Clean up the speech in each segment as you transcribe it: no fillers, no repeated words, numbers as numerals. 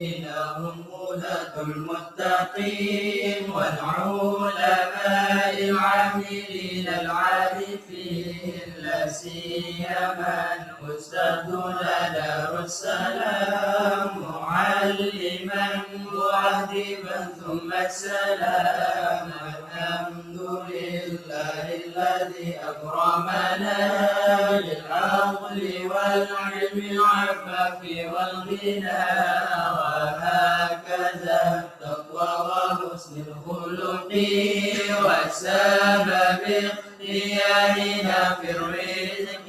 لهم هداة المتقين والعلماء العاملين العارفين لا سيما أستاذنا دار السلام معلما مؤدبا ثم السلام. الحمد لله الذي أكرمنا بالعقل والعلم والعفاف والغنى، وهكذا التقوى وحسن الخلق وسبب اختيارنا في الرزق.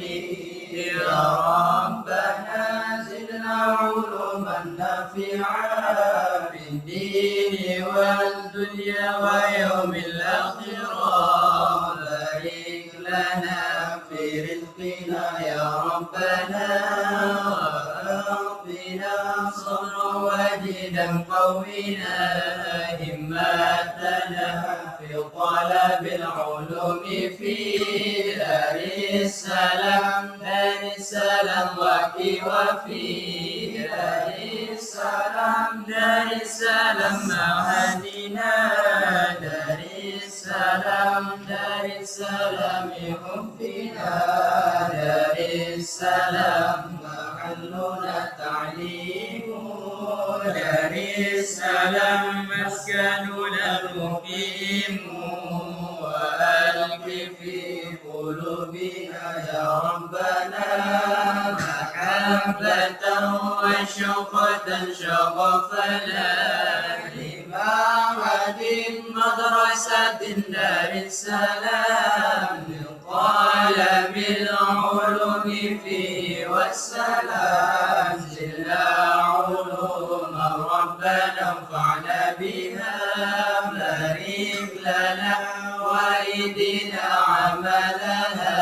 يا ربنا زدنا علوما نافعة في الدين والدنيا ويوم الآخرة. بارك لنا في رزقنا يا ربنا، وأعطنا صبرا وجدا قوينا همتنا في طلب العلوم في دار السلام. دار السلام وفي دار السلام. دار السلام معادنا دار السلام. دار السلام حبنا دار السلام محلنا تعليم. دار السلام مسكننا المقيم. وألق في قلوبنا يا ربنا محبة وشوقة شغفنا لمعهد مدرسة دار السلام لطالب العلوم فيه والسلام. زدنا علوما ربنا انفعنا بها. بارك لنا وأيدنا عملنا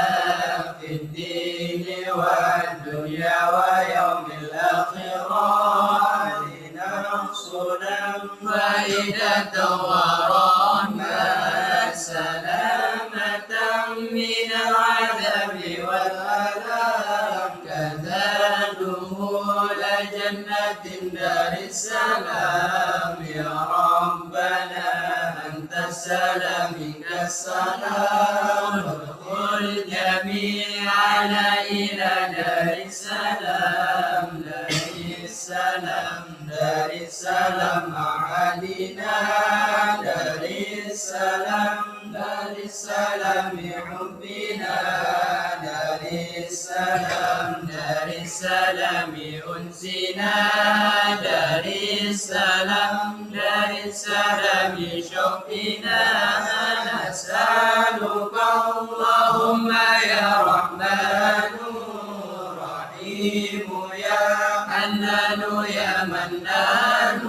في الدين والدنيا ويوم الآخرة. لنحصل فائدة ورحمة سلامة من العذاب والآلام. كذا دخول جنة دار السلام. يا ربنا أنت السلام منك السلام. ادخل جميعنا إلى دار السلام. دار السلام. دار السلام معادنا دار السلام. دار السلام حبنا دار السلام. دار السلام أنسنا دار السلام. دار السلام شوقنا. نسألك اللهم يا رحمن رحيم يا حنان يا منان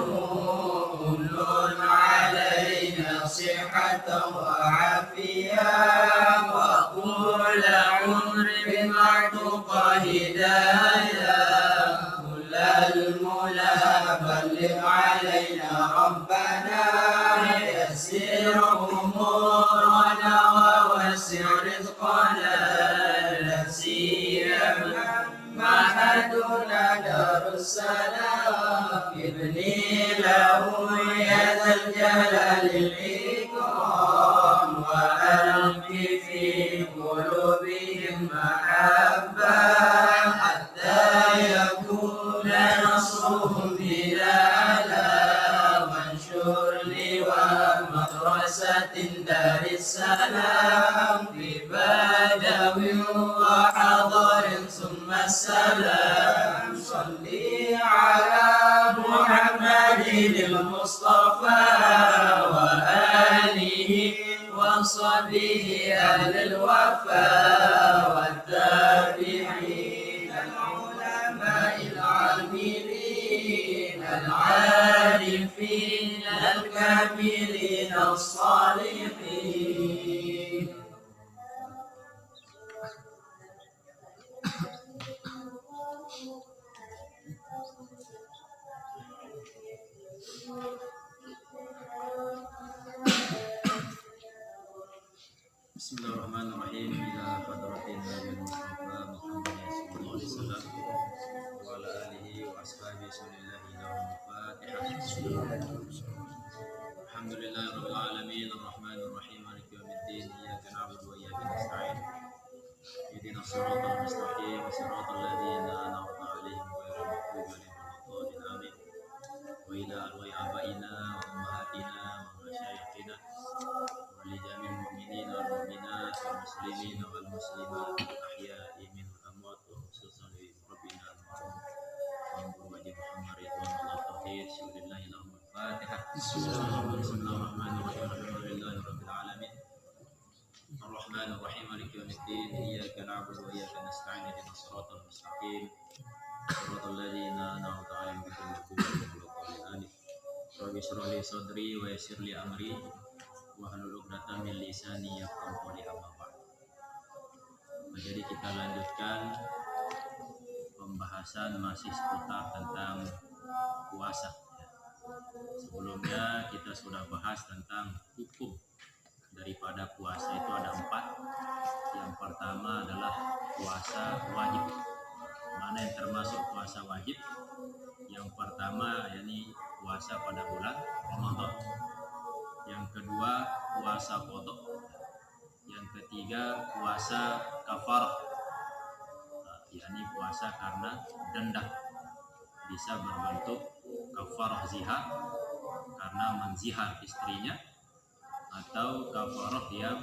كل علينا صحة وعافية وطول عمر بمعتق هداية. كل المولى بلغ علينا ربنا يسر أمورنا ووسع رزقنا. نسيما معهدنا دار السلام. ابني له يا ذا الجلال الإكرام. وألق في قلوبهم محبة حتى يكون نصرهم بلالا. وانشر لواء مدرسة دار السلام في بدو وحضر ثم السلام. صلي على محمد المصطفى وآله وصحبه أهل الوفاء والتابعين العلماء العاملين العارفين الكاملين الصالحين. Bismillahirrahmanirrahim. Ila hadratin Nabi Mustafa Muhammad sallallahu alaihi wasallam wa ala alihi wa ashabihi sallallahu ila wafat. Alhamdulillahirabbil alamin arrahmanir rahim maliki yaumiddin iyyaka na'budu wa iyyaka nasta'in ihdinas siratal mustaqim siratal ladzina an'amta 'alaihim ghairil maghdubi 'alaihim waladdallin amin wa ila arwahi abaina wa ummahatina wa masyayikhina wa li jami'il mu'minina wal mu'minat wal muslimina wal muslimat ahya'i minhum amwat wa khususan li rabbina al-mu'min wa Muhammad ridwan Allah tauhid syukurillah lahum al-fatihah. Bismillahirrahmanirrahim alhamdulillahi rabbil alamin arrahmanir rahim maliki yaumiddin iyyaka na'budu wa iyyaka nasta'in ihdinas siratal mustaqim siratal ladzina an'amta 'alaihim ghairil maghdubi 'alaihim waladdallin. Rabbi shrah li sadri wa yassir li amri wa hlul 'uqdatam min lisani yafqahu qawli amma ba'd. Jadi kita lanjutkan pembahasan masih seputar tentang puasa. Sebelumnya kita sudah bahas tentang hukum daripada puasa itu ada 4. Yang pertama adalah puasa wajib. Mana yang termasuk puasa wajib? Yang pertama yakni puasa pada bulan Ramadan. Yang kedua puasa qada. Yang ketiga puasa kafarah, yakni puasa karena denda, bisa berbentuk kafarah zihar karena menzihar istrinya, atau kafarah yang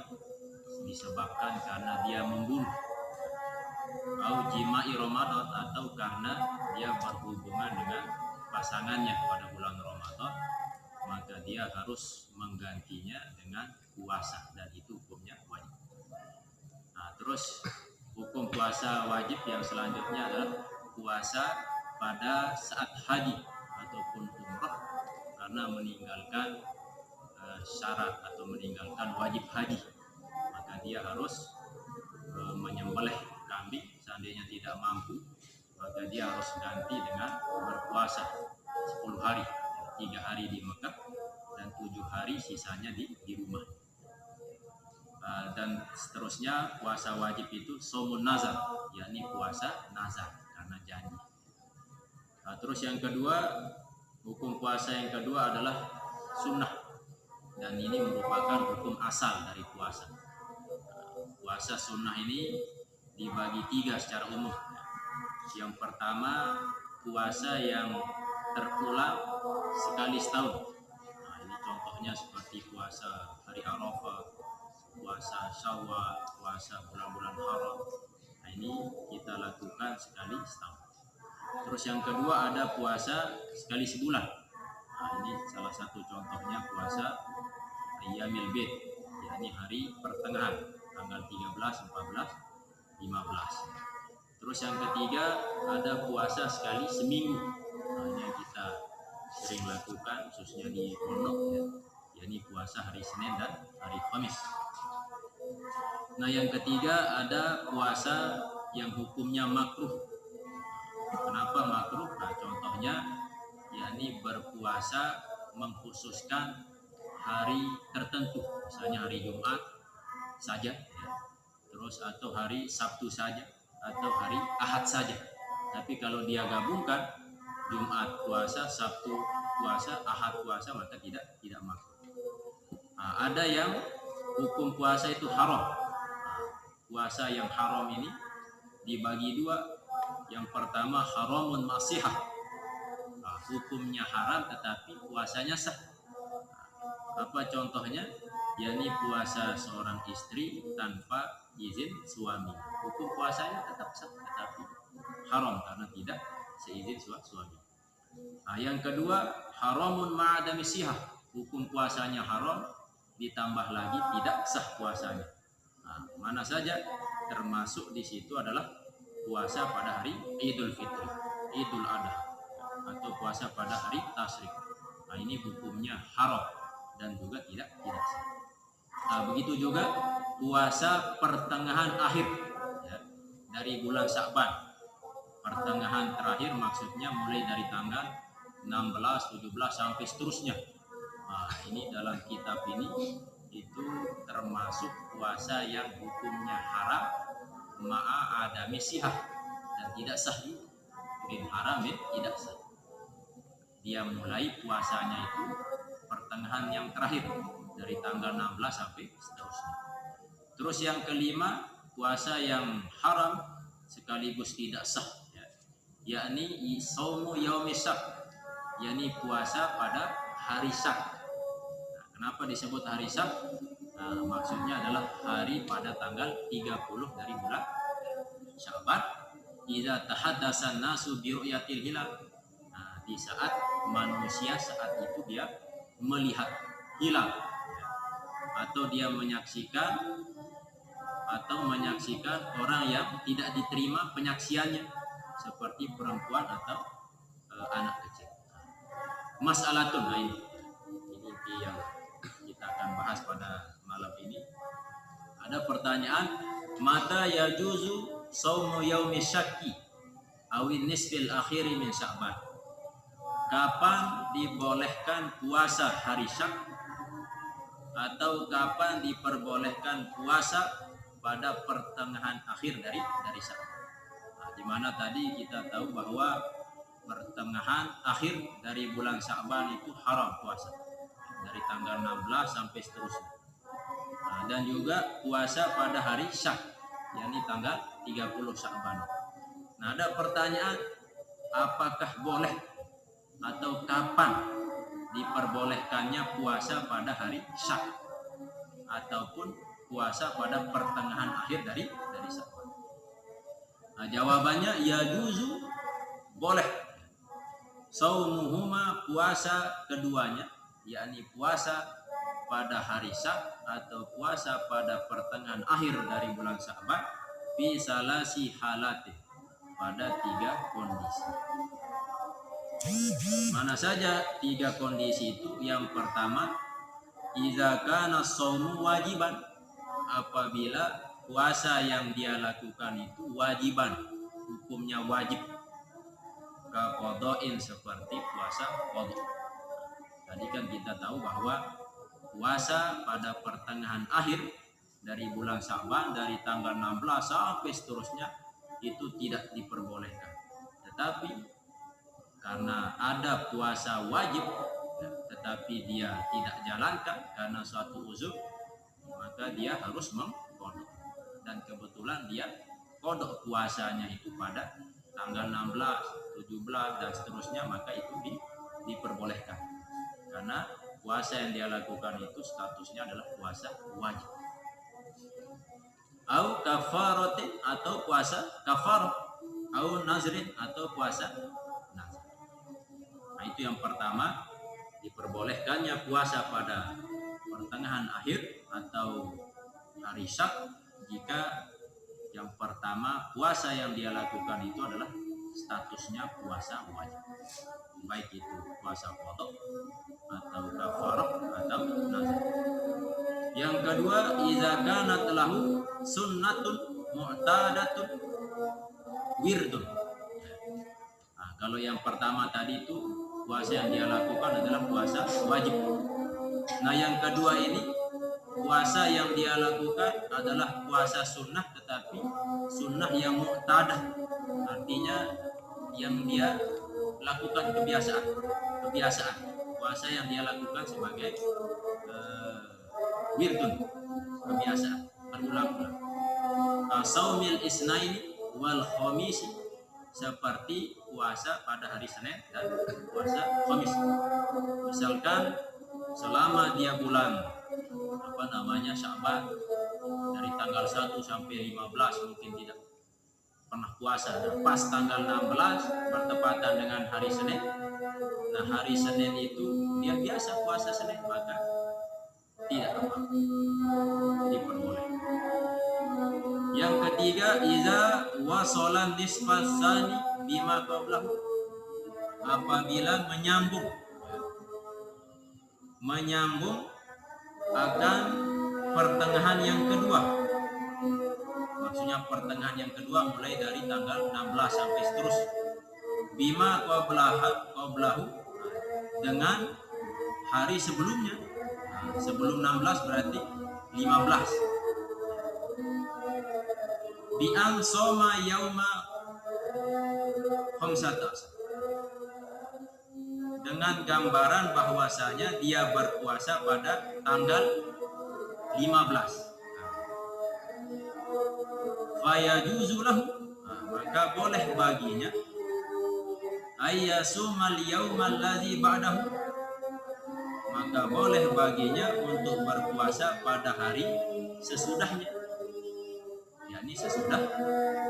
disebabkan karena dia membunuh, atau jima'i Ramadan, atau karena dia berhubungan dengan pasangannya pada bulan Ramadan, maka dia harus menggantinya dengan puasa, dan itu hukumnya wajib. Nah, terus hukum puasa wajib yang selanjutnya adalah puasa pada saat haji ataupun umrah karena meninggalkan syarat atau meninggalkan wajib haji, maka dia harus menyembelih kambing. Seandainya tidak mampu, maka dia harus ganti dengan berpuasa 10 hari, 3 hari di Mekah dan 7 hari sisanya di rumah. Dan seterusnya puasa wajib itu somun nazar, yakni puasa nazar karena janji. Terus yang kedua, hukum puasa yang kedua adalah sunnah, dan ini merupakan hukum asal dari puasa. Puasa sunnah ini dibagi 3 secara umum. Yang pertama puasa yang terulang sekali setahun. Nah, ini contohnya seperti puasa hari Arafah, puasa Syawal, puasa bulan-bulan haram. Nah, ini kita lakukan sekali setahun. Terus yang kedua ada puasa sekali sebulan. Nah, ini salah satu contohnya puasa Ayyamil Bid, yakni hari pertengahan, tanggal 13, 14, 15. Terus yang ketiga ada puasa sekali seminggu. Nah, ini yang kita sering lakukan khususnya di pondok ya, yakni puasa hari Senin dan hari Kamis. Nah, yang ketiga ada puasa yang hukumnya makruh. Kenapa makruh? Nah, contohnya yakni berpuasa mengkhususkan hari tertentu, misalnya hari Jumat saja ya. Terus atau hari Sabtu saja, atau hari Ahad saja. Tapi kalau dia gabungkan Jumat puasa, Sabtu puasa, Ahad puasa, maka tidak makruh. Nah, ada yang hukum puasa itu haram. Puasa yang haram ini dibagi 2. Yang pertama haramun masihah. Hukumnya haram tetapi puasanya sah. Apa contohnya? Yakni puasa seorang istri tanpa izin suami. Hukum puasanya tetap sah tetapi haram karena tidak seizin suami. Nah, yang kedua haramun ma'adami sihah. Hukum puasanya haram ditambah lagi tidak sah puasanya. Nah, mana saja termasuk di situ adalah puasa pada hari Idul Fitri, Idul Adha, atau puasa pada hari Tasyrik. Nah, ini hukumnya haram dan juga tidak sah. Nah, begitu juga puasa pertengahan akhir ya, dari bulan Sya'ban. Pertengahan terakhir maksudnya mulai dari tanggal 16, 17 sampai seterusnya. Nah, ini dalam kitab ini itu termasuk puasa yang hukumnya haram ma'a adami sihah dan tidak sah. Bin haram tidak sah. dia mulai puasanya itu pertengahan yang terakhir dari tanggal 16 sampai seterusnya. Terus yang kelima, puasa yang haram sekaligus tidak sah, ya, yakni saumu yaumis sabt, yakni puasa pada hari Sabt. Nah, kenapa disebut hari Sabt? Nah, maksudnya adalah hari pada tanggal 30 dari bulan Sya'ban. Idza tahaddatsan nasu bi ru'yatil hilal. Nah, di saat manusia saat itu dia melihat hilal, ya, atau dia menyaksikan orang yang tidak diterima penyaksiannya seperti perempuan atau anak kecil. Mas'alatun, nah ini yang kita akan bahas pada malam ini. Ada pertanyaan, mata yajuzu saumu yaumi syakki awin nisfil akhiri min Sya'ban. Kapan dibolehkan puasa hari Syak atau kapan diperbolehkan puasa pada pertengahan akhir dari Sya'ban. Nah, di mana tadi kita tahu bahwa pertengahan akhir dari bulan Sya'ban itu haram puasa dari tanggal 16 sampai seterusnya. Nah, dan juga puasa pada hari Syak, yakni tanggal 30 Sya'ban. Nah, ada pertanyaan, apakah boleh atau kapan diperbolehkannya puasa pada hari Syak ataupun puasa pada pertengahan akhir dari Sya'ban? Nah, jawabannya yajuzu, boleh. Saumuhuma, puasa keduanya, yakni puasa pada hari Syak atau puasa pada pertengahan akhir dari bulan Sya'ban, fi salasi halati, pada 3 kondisi. Mana saja 3 kondisi itu? Yang pertama, idza kana shaumu wajiban, apabila puasa yang dia lakukan itu wajiban, hukumnya wajib, ka qada'in, seperti puasa qada. Tadi kan kita tahu bahwa puasa pada pertengahan akhir dari bulan Sya'ban dari tanggal 16 sampai seterusnya itu tidak diperbolehkan. Tetapi karena ada puasa wajib, ya, tetapi dia tidak jalankan karena suatu uzur, maka dia harus mengqadha. Dan kebetulan dia qadha puasanya itu pada tanggal 16, 17 dan seterusnya, maka itu diperbolehkan. Karena puasa yang dia lakukan itu statusnya adalah puasa wajib. Au kafaratin, atau puasa kafarah, au nazrin, atau puasa nazar. Nah, itu yang pertama, diperbolehkannya puasa pada pertengahan akhir atau hari Syak jika yang pertama puasa yang dia lakukan itu adalah statusnya puasa wajib, baik itu puasa qada atau kafarah atau nazar. Yang kedua, idza kanat lahu sunnatun mu'tadatun wirdun. Nah, kalau yang pertama tadi itu puasa yang dia lakukan adalah puasa wajib. Nah, yang kedua ini puasa yang dia lakukan adalah puasa sunnah, tetapi sunnah yang mu'tadah, artinya yang dia lakukan kebiasaan. Puasa yang dia lakukan sebagai wirdun, kebiasaan, berulang-ulang. Saumil isnaini wal khamisi, seperti puasa pada hari Senin dan puasa Khamis. Misalkan selama dia bulan Sya'ban dari tanggal 1 sampai 15 mungkin tidak pernah puasa. Nah, pas tanggal 16 bertepatan dengan hari Senin. Nah, hari Senin itu dia biasa puasa Senin, maka tidak apa-apa, diperbolehkan. Yang ketiga, iza wasolan nisfasani bima qablahu, apabila menyambung akan pertengahan yang kedua. Maksudnya pertengahan yang kedua mulai dari tanggal 16 sampai seterusnya. Bima qablahu, dengan hari sebelumnya. Nah, sebelum 16 berarti 15. Bi'an soma yauma khamsata, dengan dengan gambaran bahwasanya dia berpuasa pada tanggal 15. Fayajuzu lahu, maka boleh baginya ayyasumal yaumal ladzi ba'dahu, maka boleh baginya untuk berpuasa pada hari sesudahnya, yakni sesudah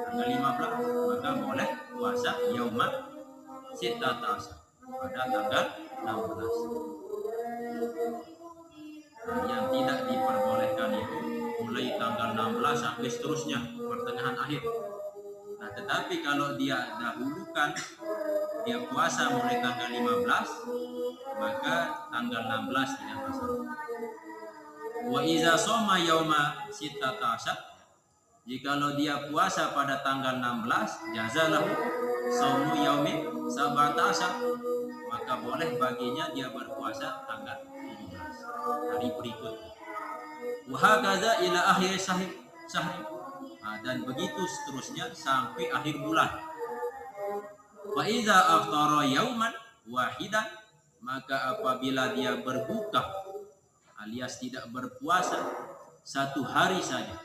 tanggal 15, maka boleh puasa yauma sittata pada tanggal 16. Yang tidak diperbolehkan itu mulai tanggal 16 sampai seterusnya, pertengahan akhir. Nah, tetapi kalau dia dahulukan, dia puasa mulai tanggal 15, maka tanggal 16 tidak masalah. Wa iza soma yauma sittata asyar, jikalau dia puasa pada tanggal 16, jazalahu saumu yaumin sab'ata asyar, maka boleh baginya dia berpuasa tanggal 17 hari berikutnya. Wa hakaza ila akhir syahri, dan begitu seterusnya sampai akhir bulan. Wa iza aftara yauman wahidan, maka apabila dia berbuka alias tidak berpuasa satu hari saja,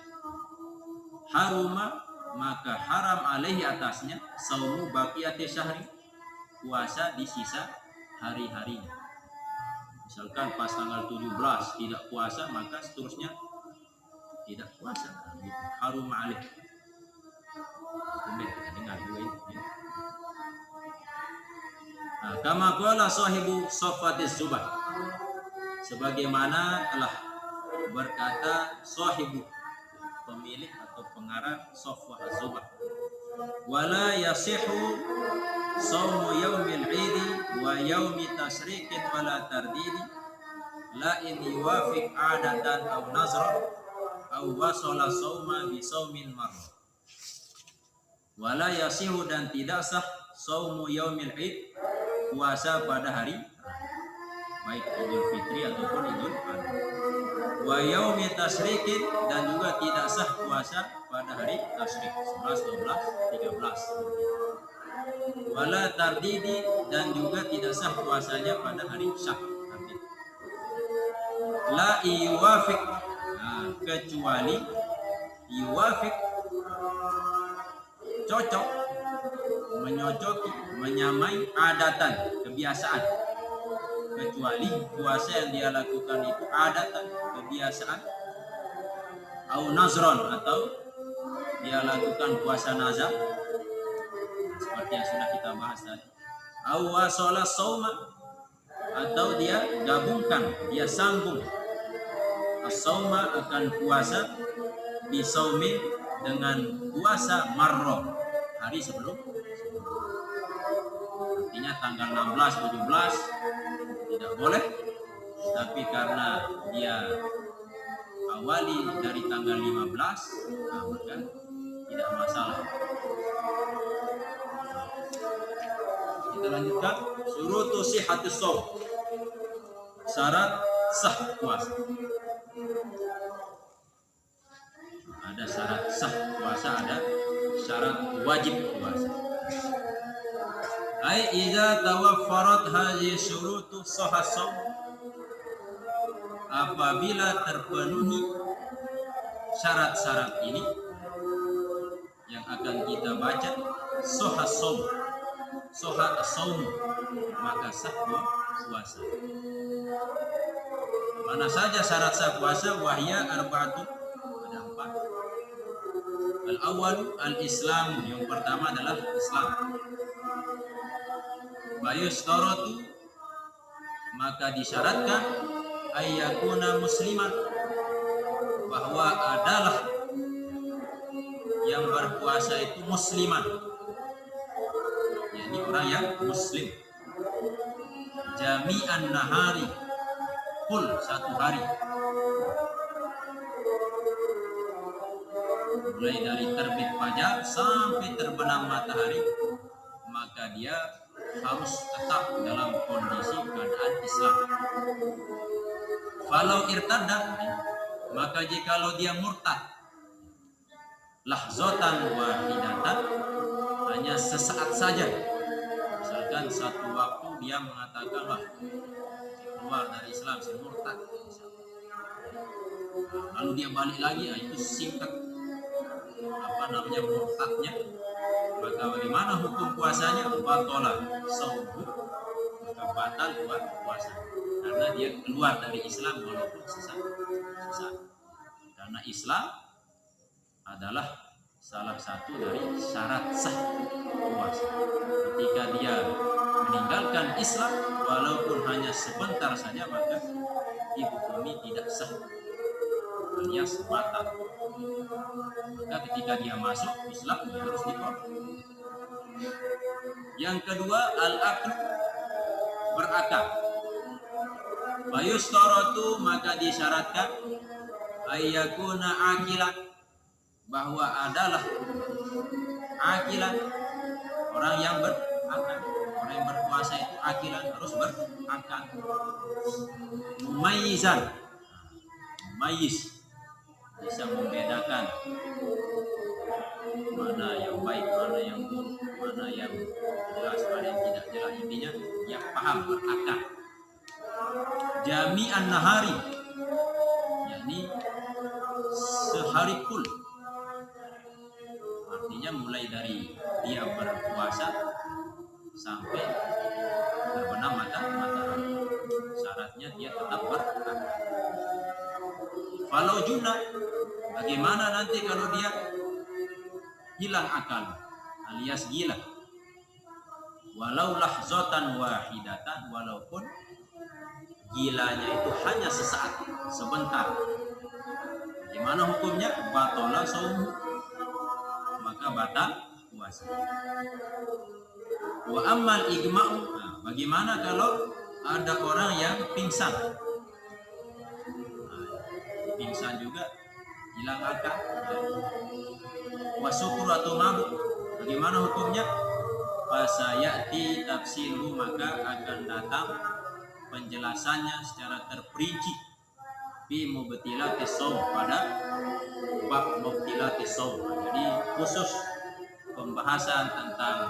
haruma, maka haram alaihi atasnya saumu baqiyati syahri, puasa di sisa hari-harinya. Misalkan pas tanggal 17 tidak puasa, maka seterusnya tidak puasa. Harum alaih. Kemudian kita dengar dulu ini. Nah, kama qala sahibu Sofatiz Zubah, sebagaimana telah berkata sahibu, pemilik atau pengarang Sofwah Az-Zubah, wala yasihu saumu yaumil idi wa yaumi tasriqin wala tardidi la in yuwafiq adatan aw nazra aw wasala sauma bi saumin marra. Wala yasihu, dan tidak sah saumu yaumil id, puasa pada hari baik Idul Fitri ataupun Idul Adha. Wa yaumi tasriqin, dan juga tidak sah puasa pada hari tasyrik 11, 12, 13. Wala tardidi, dan juga tidak sah puasanya pada hari syak. La yuwafiq, kecuali yuwafiq cocok, menyocoki, menyamai adatan, kebiasaan. Kecuali puasa yang dia lakukan itu adatan, kebiasaan, au nazron, atau dia lakukan puasa nazar seperti yang sudah kita bahas tadi, au wasala sauma, atau dia gabungkan, dia sambung as-sauma akan puasa bisaumin dengan puasa marro, hari sebelum. Artinya tanggal 16, 17 tidak boleh, tapi karena dia awali dari tanggal 15, maka tidak masalah. Kita lanjutkan syurutu sihhatis shaum, syarat sah puasa. Ada syarat sah puasa, ada syarat wajib puasa. Ai idza tawaffarat hadhihi syurutu sahha shaum, apabila terpenuhi syarat-syarat ini yang akan kita baca, sahha shaum, sahha shaum, maka sah puasa. Mana saja syarat sah puasa? Wahya arba'atun, ada 4. Al-awwal al-islam, yang pertama adalah Islam. Bayustaratu, maka disyaratkan ayyakuna musliman, bahwa adalah yang berpuasa itu musliman, yakni orang yang muslim. Jami'an nahari, full satu hari, mulai dari terbit fajar sampai terbenam matahari, maka dia harus tetap dalam kondisi keadaan Islam. Falau irtadda, maka jikalau dia murtad, lahzatan wahidatan, hanya sesaat saja, misalkan satu waktu dia mengatakan lah keluar dari Islam, si murtad, lalu dia balik lagi, itu singkat murtadnya, maka bagaimana hukum puasanya? Batalah saumuhu, maka batal puasa, karena dia keluar dari Islam walaupun sesat. Karena Islam adalah salah satu dari syarat sah puasa. Ketika dia meninggalkan Islam walaupun hanya sebentar saja, maka dihukumi tidak sah alias batal. Maka ketika dia masuk Islam, dia harus ditolak. Yang kedua, al-aql, berakal. Bayustaratu, maka disyaratkan ayyakuna akilan, bahwa adalah akilan, orang yang berakal. Orang yang berpuasa itu akilan, harus berakal. Mumayyizan, mumayyiz, bisa membedakan mana yang baik, mana yang buruk, mana yang jelas, mana yang tidak jelas. Intinya yang paham, berakal. Jami'an nahari, yakni sehari full, artinya mulai dari dia berpuasa sampai terbenam matahari. Syaratnya dia tetap berakal. Kalau junah, bagaimana nanti kalau dia hilang akal alias gila? Walau lahzatan wahidatan, walaupun gilanya itu hanya sesaat, sebentar. Bagaimana hukumnya? Batalah saumuhu, maka batal puasa. Wa ammal igma'u, bagaimana kalau ada orang yang pingsan? Pingsan juga hilang akal. Wasukur atau mabuk, bagaimana hukumnya? Fasayati tafsiru, maka akan datang penjelasannya secara terperinci fi mubtilatis shaum, pada bab mubtilatis shaum. Jadi khusus pembahasan tentang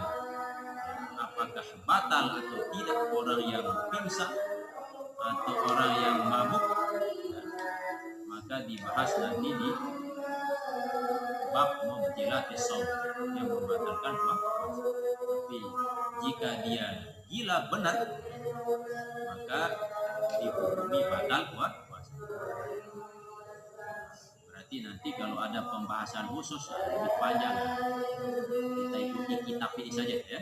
apakah batal atau tidak orang yang pingsan atau orang yang mabuk, maka dibahas nanti di bab mubtilatis shaum, yang membatalkan puasa. Tapi jika dia gila benar, maka dihukumi batal puasa. Berarti nanti kalau ada pembahasan khusus lebih panjang, kita ikuti kitab ini saja ya.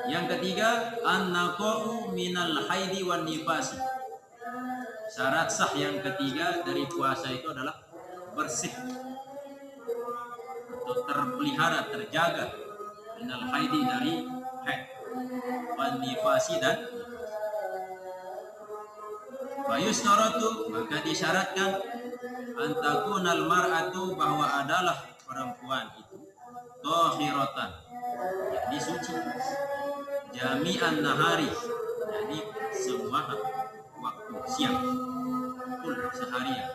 Yang ketiga, an-naqa'u minal haidi wan nifasi. Syarat sah yang ketiga dari puasa itu adalah bersih atau terpelihara, terjaga, minal haidi, dari haid, wan nifasi, dan bayustaratu, maka disyaratkan antakunal mar'atu, bahwa adalah perempuan itu tahiratan, yakni suci, jami'an nahari, yakni semua waktu siang, full seharian.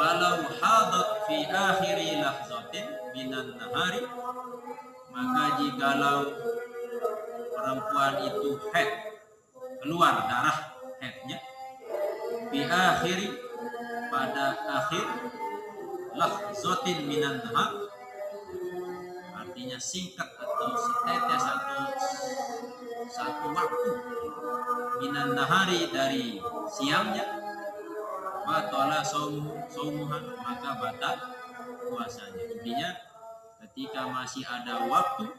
Falau hadat fi akhiri lahzatin minan nahari, maka jikalau perempuan itu haid, keluar darah haidnya, fi akhiri, pada akhir lahzatin minan nahar, artinya singkat atau setetes atau satu waktu, minan nahari, dari siangnya, batalah saumuhan, maka batal puasanya. Intinya ketika masih ada waktu,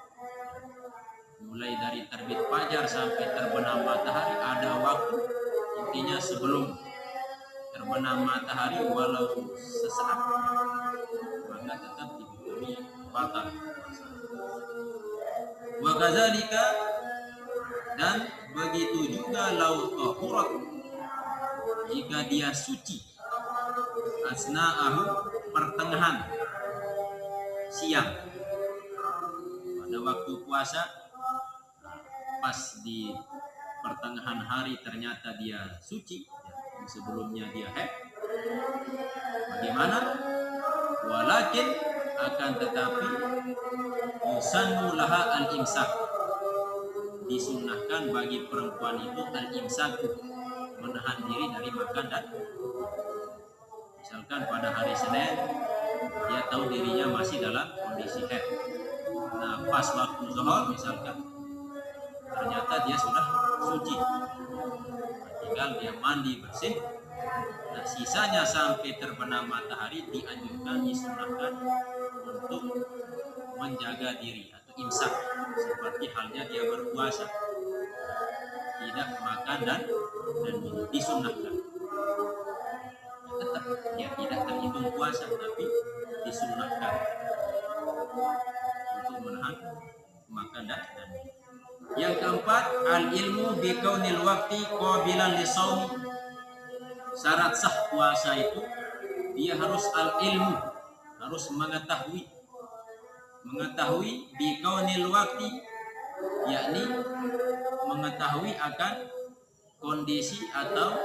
mulai dari terbit fajar sampai terbenam matahari, ada waktu, intinya sebelum terbenam matahari walau sesaat, maka tetap dihukumi batal puasa. Wa kadzalika, dan begitu juga lau tahurat, jika dia suci, asna'ahu, pertengahan siang, pada waktu puasa, pas di pertengahan hari ternyata dia suci, sebelumnya dia haid, bagaimana? Walakin, akan tetapi, yusannu laha al-imsak, disunnahkan bagi perempuan itu al-imsaku, menahan diri dari makan dan misalkan pada hari Senin dia tahu dirinya masih dalam kondisi haid. Nah, pas waktu zuhur misalkan ternyata dia sudah suci, tinggal dia mandi bersih. Nah, sisanya sampai terbenam matahari dianjurkan, disunahkan untuk menjaga diri atau imsak, seperti halnya dia berpuasa, tidak makan dan minum, disunahkan. Tetap dia tidak terhitung puasa, tapi disunahkan untuk menahan makan dan minum. Yang keempat, al-ilmu bi kaunil waqti qabilan lisawmi. Syarat sah puasa itu dia harus al-ilmu, harus mengetahui bi kaunil waqti, yakni mengetahui akan kondisi atau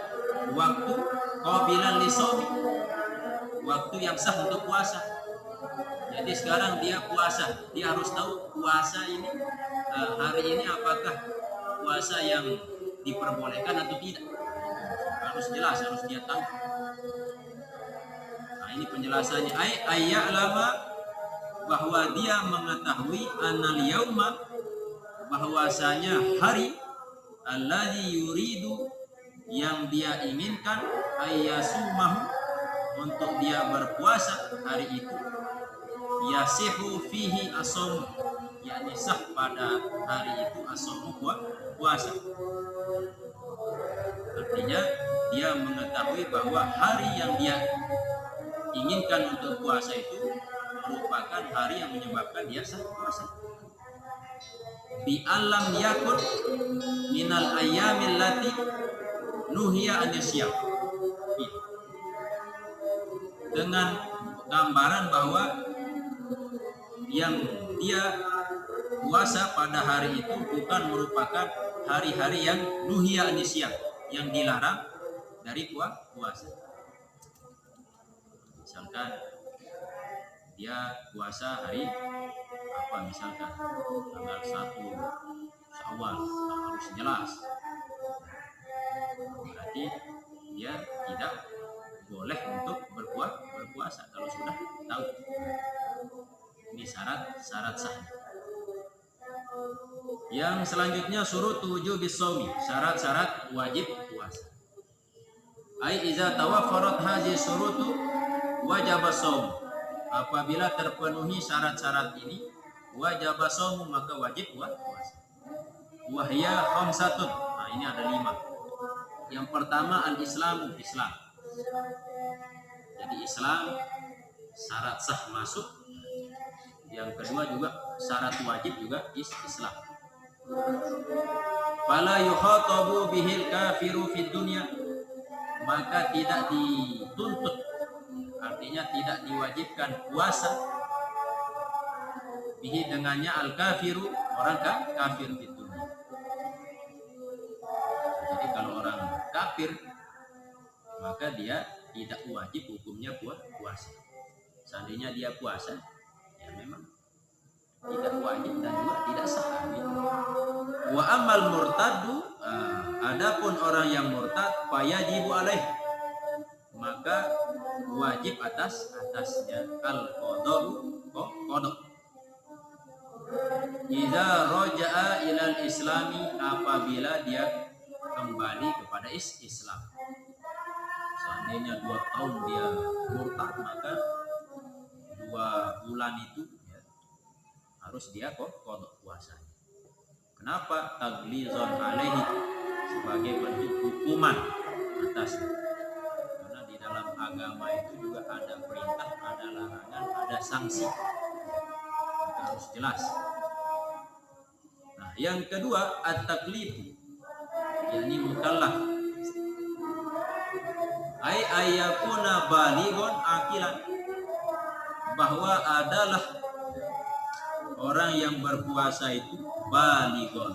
waktu qabilan lisawmi, waktu yang sah untuk puasa. Jadi sekarang dia puasa, dia harus tahu puasa ini hari ini apakah puasa yang diperbolehkan atau tidak. Harus jelas, harus dia tahu. Nah, ini penjelasannya. Ayya'lama, bahwa dia mengetahui anal yauma, bahwasanya hari alladzi yuridu, yang dia inginkan, ayyasumahu, untuk dia berpuasa hari itu, yasihu fihi as-shaum, yakni sah pada hari itu as-shaum, puasa. Artinya dia mengetahui bahwa hari yang dia inginkan untuk puasa itu merupakan hari yang menyebabkan dia sah puasa. Bi alam yakun minal ayyamil lati nuhiya an-nisyam, dengan gambaran bahwa yang dia puasa pada hari itu bukan merupakan hari-hari yang nuhiya an-nisyam, yang dilarang dari puasa. Misalkan dia puasa hari apa, misalkan tanggal 1 Syawal, harus jelas. Berarti dia tidak boleh untuk berpuasa kalau sudah tahu. Ini syarat sahnya. Yang selanjutnya surut wujubis shaumi, syarat-syarat wajib puasa. Ai iza tawaffarat hadhihi syurutu wajaba shaum. Apabila terpenuhi syarat-syarat ini, wajaba shaum, maka wajib puasa. Wahya khamsatun. Nah, ini ada 5. Yang pertama al-islamu, Islam. Jadi Islam syarat sah masuk. Yang kedua juga syarat wajib juga Islam. Fala yukhatabu bihil kafiru fid dunya, maka tidak dituntut, artinya tidak diwajibkan puasa bihi dengannya al kafiru, orang kafir fid dunya. Jadi kalau orang kafir maka dia tidak wajib hukumnya puasa. Seandainya dia puasa, ya memang tidak wajib dan juga tidak sah. Wa amal murtadu, adapun orang yang murtad, fayajibu alaih, maka wajib atasnya al-qadha. Idza raja'a ilal islami, apabila dia kembali kepada Islam. Seandainya 2 tahun dia murtad, maka 2 bulan itu ya, harus dia qadha puasanya. Kenapa? Taglizon alaihi, sebagai bentuk hukuman atasnya. Karena di dalam agama itu juga ada perintah, ada larangan, ada sanksi. Maka harus jelas. Nah, yang kedua at-taklifu, yakni mukallaf. Ai ayyakuna balighun aqilan, bahwa adalah orang yang berpuasa itu balighun,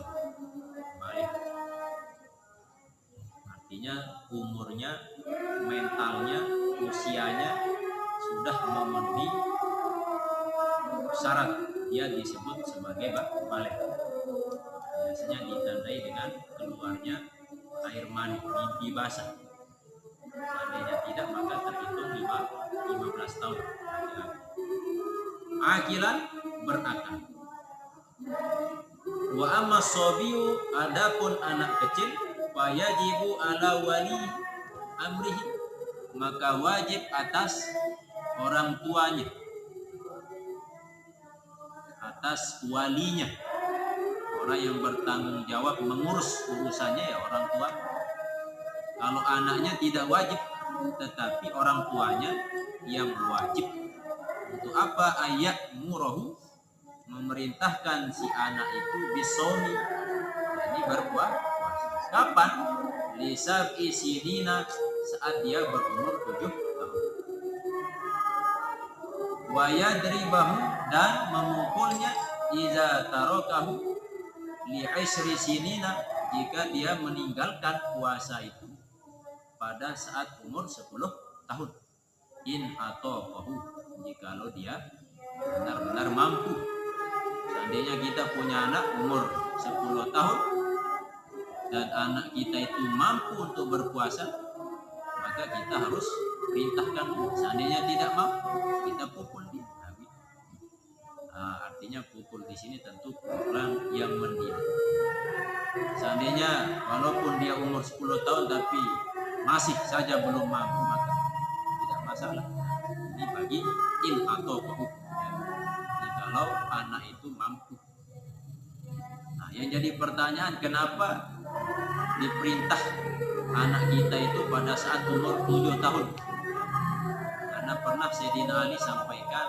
baligh. Artinya umurnya, mentalnya, usianya sudah memenuhi syarat, dia disebut sebagai baligh. biasanya ditandai dengan keluarnya air mani, mimpi basah. Seandainya tidak maka terhitung 15 tahun laki-laki. Akilan berakal. Wa amma sobiyu, adapun anak kecil, fayajibu ala wali amrihi, maka wajib atas orang tuanya, atas walinya, orang yang bertanggung jawab mengurus urusannya ya orang tua. Kalau anaknya tidak wajib, tetapi orang tuanya yang wajib. Untuk apa? Ayat murahu, memerintahkan si anak itu bisomi, jadi berpuasa. Kapan? Lisab isinina, saat dia berumur 7 tahun. Wayadribahu, dan memukulnya iza tarokahu li isri sinina, jika dia meninggalkan puasa itu pada saat umur 10 tahun. In atokahu, jikalau dia benar-benar mampu. Seandainya kita punya anak umur 10 tahun dan anak kita itu mampu untuk berpuasa, maka kita harus perintahkan. Seandainya tidak mampu, kita pukul dia. Artinya pukul di sini tentu pukulan yang mendiam. Seandainya walaupun dia umur 10 tahun tapi masih saja belum mampu, maka tidak masalah. Ini bagi in atau bahu, kalau anak itu mampu. Nah, yang jadi pertanyaan, kenapa diperintah anak kita itu pada saat umur 7 tahun? Karena pernah Sayyidina Ali sampaikan,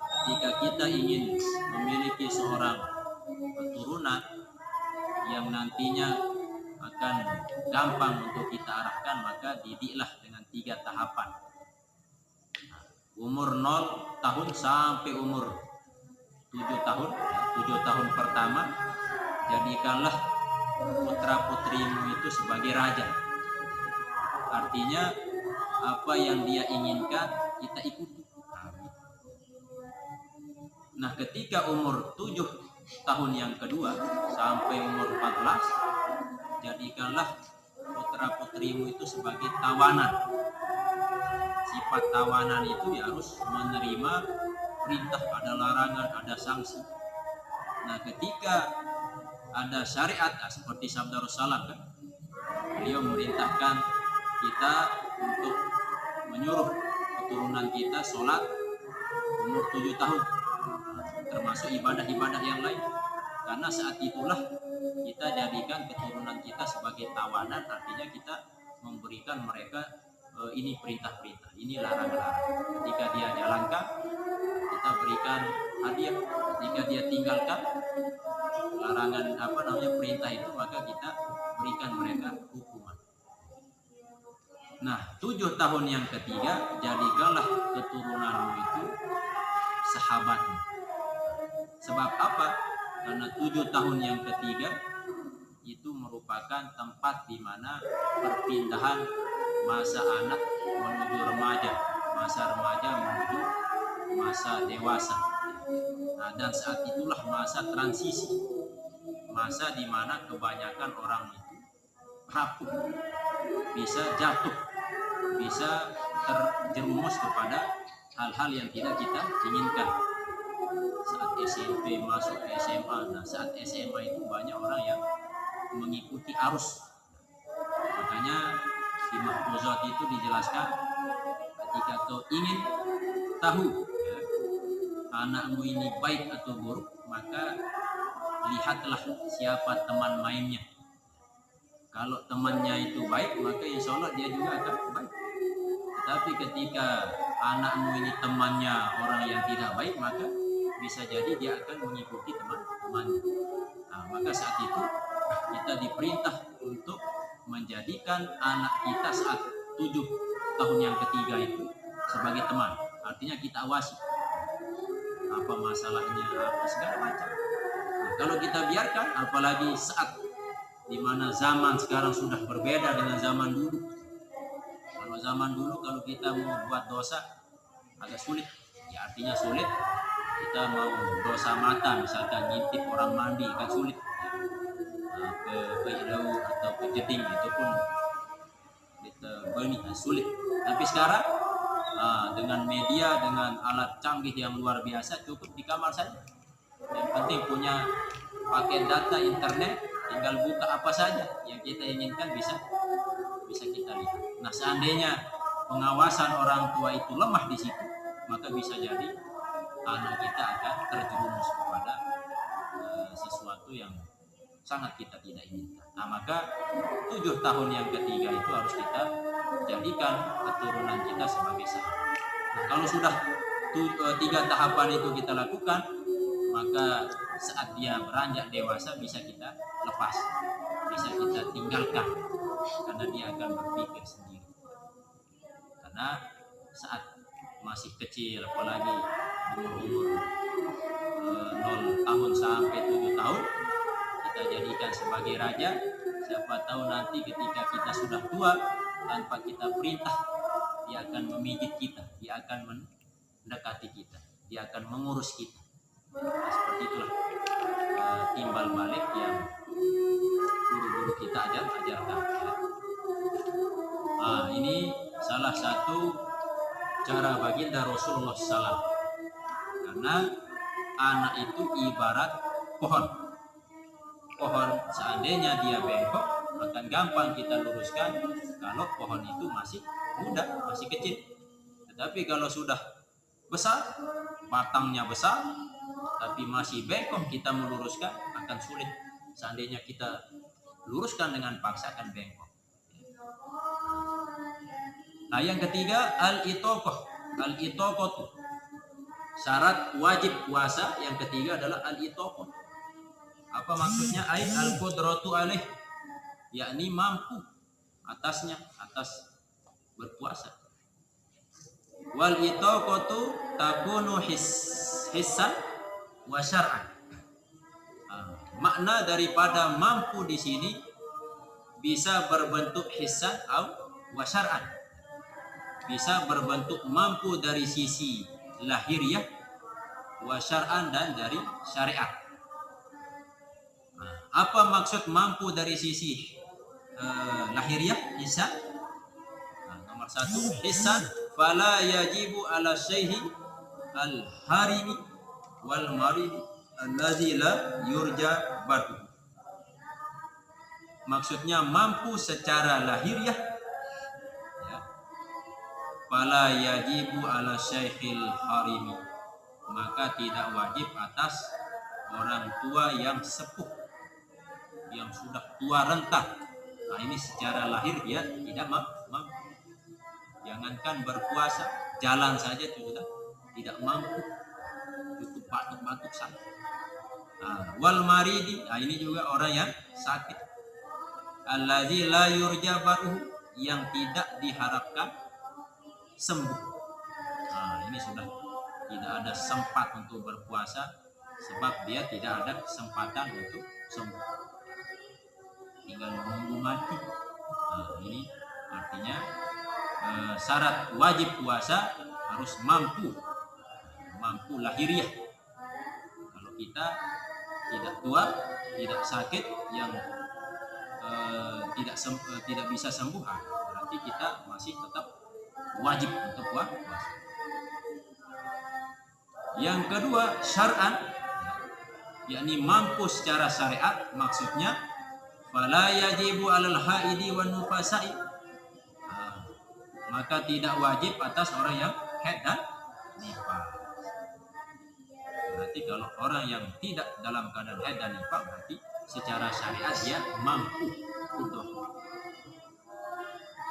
ketika kita ingin memiliki seorang keturunan yang nantinya akan gampang untuk kita arahkan, maka didiklah dengan 3 tahapan. Umur 0 tahun sampai umur 7 tahun. 7 tahun pertama, jadikanlah putra-putrimu itu sebagai raja. Artinya apa yang dia inginkan kita ikuti. Nah, ketika umur 7 tahun yang kedua sampai umur 14, jadikanlah putra-putrimu itu sebagai tawanan. Sifat tawanan itu ya harus menerima perintah, ada larangan, ada sanksi. Nah, ketika ada syariat, seperti sabda Rasulullah kan, beliau memerintahkan kita untuk menyuruh keturunan kita sholat umur 7 tahun, termasuk ibadah-ibadah yang lain. Karena saat itulah kita jadikan keturunan kita sebagai tawanan, artinya kita memberikan mereka ini perintah-perintah, ini larangan-larangan. Ketika dia jalankan, kita berikan hadiah. Ketika dia tinggalkan larangan perintah itu, maka kita berikan mereka hukuman. Nah, 7 tahun yang ketiga, jadikanlah keturunanmu itu sahabatmu. Sebab apa? Karena 7 tahun yang ketiga itu merupakan tempat di mana perpindahan masa anak menuju remaja, masa remaja menuju masa dewasa. Nah, dan saat itulah masa transisi, masa di mana kebanyakan orang itu rapuh, bisa jatuh, bisa terjerumus kepada hal-hal yang tidak kita inginkan. Saat SMP masuk ke SMA, nah saat SMA itu banyak orang yang mengikuti arus. Makanya di Mahfuzat itu dijelaskan, ketika kau ingin tahu ya, anakmu ini baik atau buruk, maka lihatlah siapa teman mainnya. Kalau temannya itu baik, maka insya Allah dia juga akan baik. Tetapi ketika anakmu ini temannya orang yang tidak baik, maka bisa jadi dia akan mengikuti teman-temannya. Nah, maka saat itu kita diperintah untuk menjadikan anak kita saat 7 tahun yang ketiga itu sebagai teman. Artinya kita awasi apa masalahnya, apa segala macam. Nah, kalau kita biarkan, apalagi saat di mana zaman sekarang sudah berbeda dengan zaman dulu. Kalau zaman dulu, kalau kita mau buat dosa agak sulit, ya artinya sulit. Kita mau dosa mata, misalkan ngintip orang mandi, kan sulit. ke Bailau atau ke Jeding itu pun kita beli sulit. Tapi sekarang dengan media, dengan alat canggih yang luar biasa, cukup di kamar saja. Yang penting punya paket data internet, tinggal buka apa saja yang kita inginkan bisa kita lihat. Nah, seandainya pengawasan orang tua itu lemah di situ, maka bisa jadi anak kita akan terjerumus kepada sesuatu yang sangat kita tidak inginkan. Nah, maka 7 tahun yang ketiga itu harus kita jadikan keturunan kita sebagai sahabat. Nah, kalau sudah 3 tahapan itu kita lakukan, maka saat dia beranjak dewasa bisa kita lepas, bisa kita tinggalkan, karena dia akan berpikir sendiri. Karena saat masih kecil, apalagi umur 0 tahun sampai 7 tahun, kita jadikan sebagai raja. Siapa tahu nanti ketika kita sudah tua, tanpa kita perintah, dia akan memijit kita, dia akan mendekati kita, dia akan mengurus kita. Nah, seperti itulah timbal balik yang guru-guru kita ajarkan. Nah, ini salah satu cara baginda Rasulullah SAW. Karena anak itu ibarat pohon. Pohon seandainya dia bengkok, akan gampang kita luruskan kalau pohon itu masih muda, masih kecil. Tetapi kalau sudah besar, batangnya besar, tapi masih bengkok, kita meluruskan akan sulit. Seandainya kita luruskan dengan paksa, akan bengkok. Nah, yang ketiga, al-itoqah. Al-itoqah, syarat wajib puasa yang ketiga adalah al-itoqah. Apa maksudnya? Ai al-qudratu alaih, yakni mampu atasnya, atas berpuasa. Wal itoqatu takunu hissan wa syar'an. Makna daripada mampu di sini bisa berbentuk hissan atau wa syar'an. Bisa berbentuk mampu dari sisi lahiriah, wa syar'an, dan dari syariat. Apa maksud mampu dari sisi lahiriah, hissan? Nomor 1, hissan fala yajibu ala syaihi al-harimi wal maridi alladzi la yurja batu. Maksudnya mampu secara lahiriah, ya. Fala yajibu ala syaihil harimi, maka tidak wajib atas orang tua yang sepuh, yang sudah tua renta. Nah, ini secara lahir dia tidak mampu. Jangankan berpuasa, jalan saja sudah tidak mampu, cukup batuk-batuk saja. Nah, wal maridi, nah ini juga orang yang sakit. Allazi la yurja baruhu, yang tidak diharapkan sembuh. Nah, ini sudah tidak ada sempat untuk berpuasa, sebab dia tidak ada kesempatan untuk sembuh, tinggal menunggu mati. Nah, ini artinya syarat wajib puasa harus mampu lahiriah. Kalau kita tidak tua, tidak sakit, yang tidak bisa sembuh, berarti kita masih tetap wajib untuk puasa. Yang kedua, syar'an, yakni mampu secara syariat. Maksudnya fala yajibu 'alal haidi wan nufasai, maka tidak wajib atas orang yang haid dan nifas. Berarti kalau orang yang tidak dalam keadaan haid dan nifas, berarti secara syariat dia mampu untuk.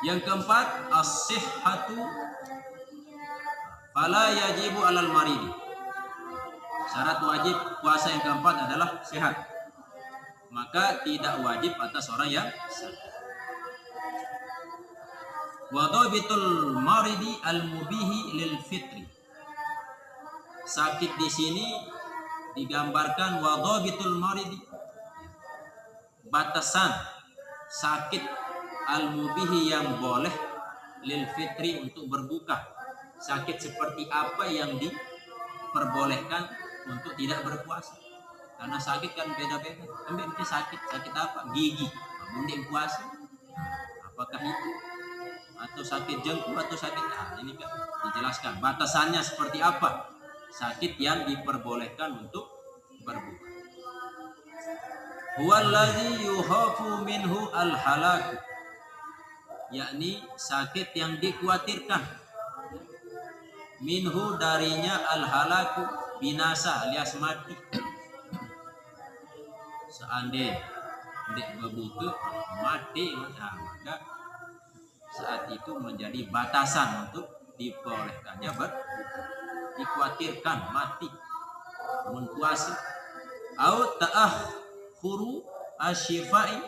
Yang keempat, as-sihhatu fala yajibu 'alal maridi. Syarat wajib puasa yang keempat adalah sehat, maka tidak wajib atas orang yang sakit. Wa dhabitul maridi al-mubihi lil fitri. Sakit di sini digambarkan wa dhabitul maridi, batasan sakit al-mubihi yang boleh lil fitri untuk berbuka. Sakit seperti apa yang diperbolehkan untuk tidak berpuasa. Karena sakit kan beda-beda. Ambil nanti sakit apa? Gigi. Mending puasa. Apakah itu? Atau sakit jengkuk atau sakit ini kan dijelaskan batasannya seperti apa sakit yang diperbolehkan untuk berbuka. Huwallazi yuhafu minhu al-halak, yakni sakit yang dikhawatirkan, minhu darinya al-halaku, binasa alias mati. Seandainya tidak berbuka mati, maka saat itu menjadi batasan untuk diperbolehkannya berbuka. Dikhawatirkan mati puasa, au ta'akhuru asyifai,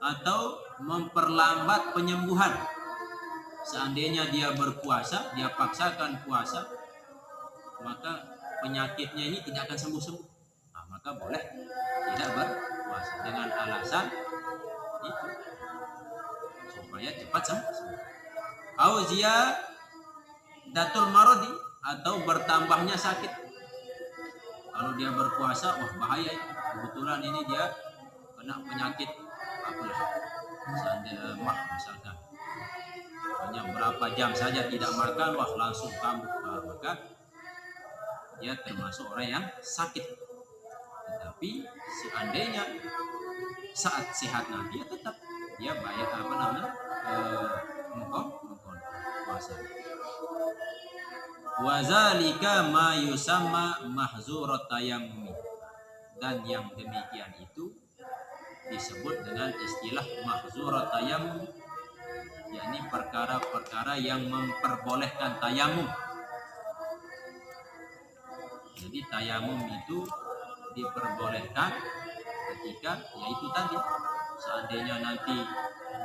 atau memperlambat penyembuhan. Seandainya dia berpuasa, dia paksakan puasa, maka penyakitnya ini tidak akan sembuh-sembuh. Nah, maka boleh tidak berpuasa dengan alasan itu supaya cepat sembuh. Au ziyadatul maradi, atau bertambahnya sakit. Kalau dia berpuasa, wah bahaya itu. Kebetulan ini dia kena penyakit apalah, seandainya mah misalkan, hanya berapa jam saja tidak makan, wah langsung kambuh. Nah, maka dia termasuk orang yang sakit. Tetapi seandainya saat sehat nanti, ya tetap dia bayar mengkon puasa. Wazalika ma yusamma mahzurat tayammum, dan yang demikian itu disebut dengan istilah mahzurat tayammum, yakni perkara-perkara yang memperbolehkan tayamum. Jadi tayamum itu diperbolehkan ketika yaitu tadi, seandainya nanti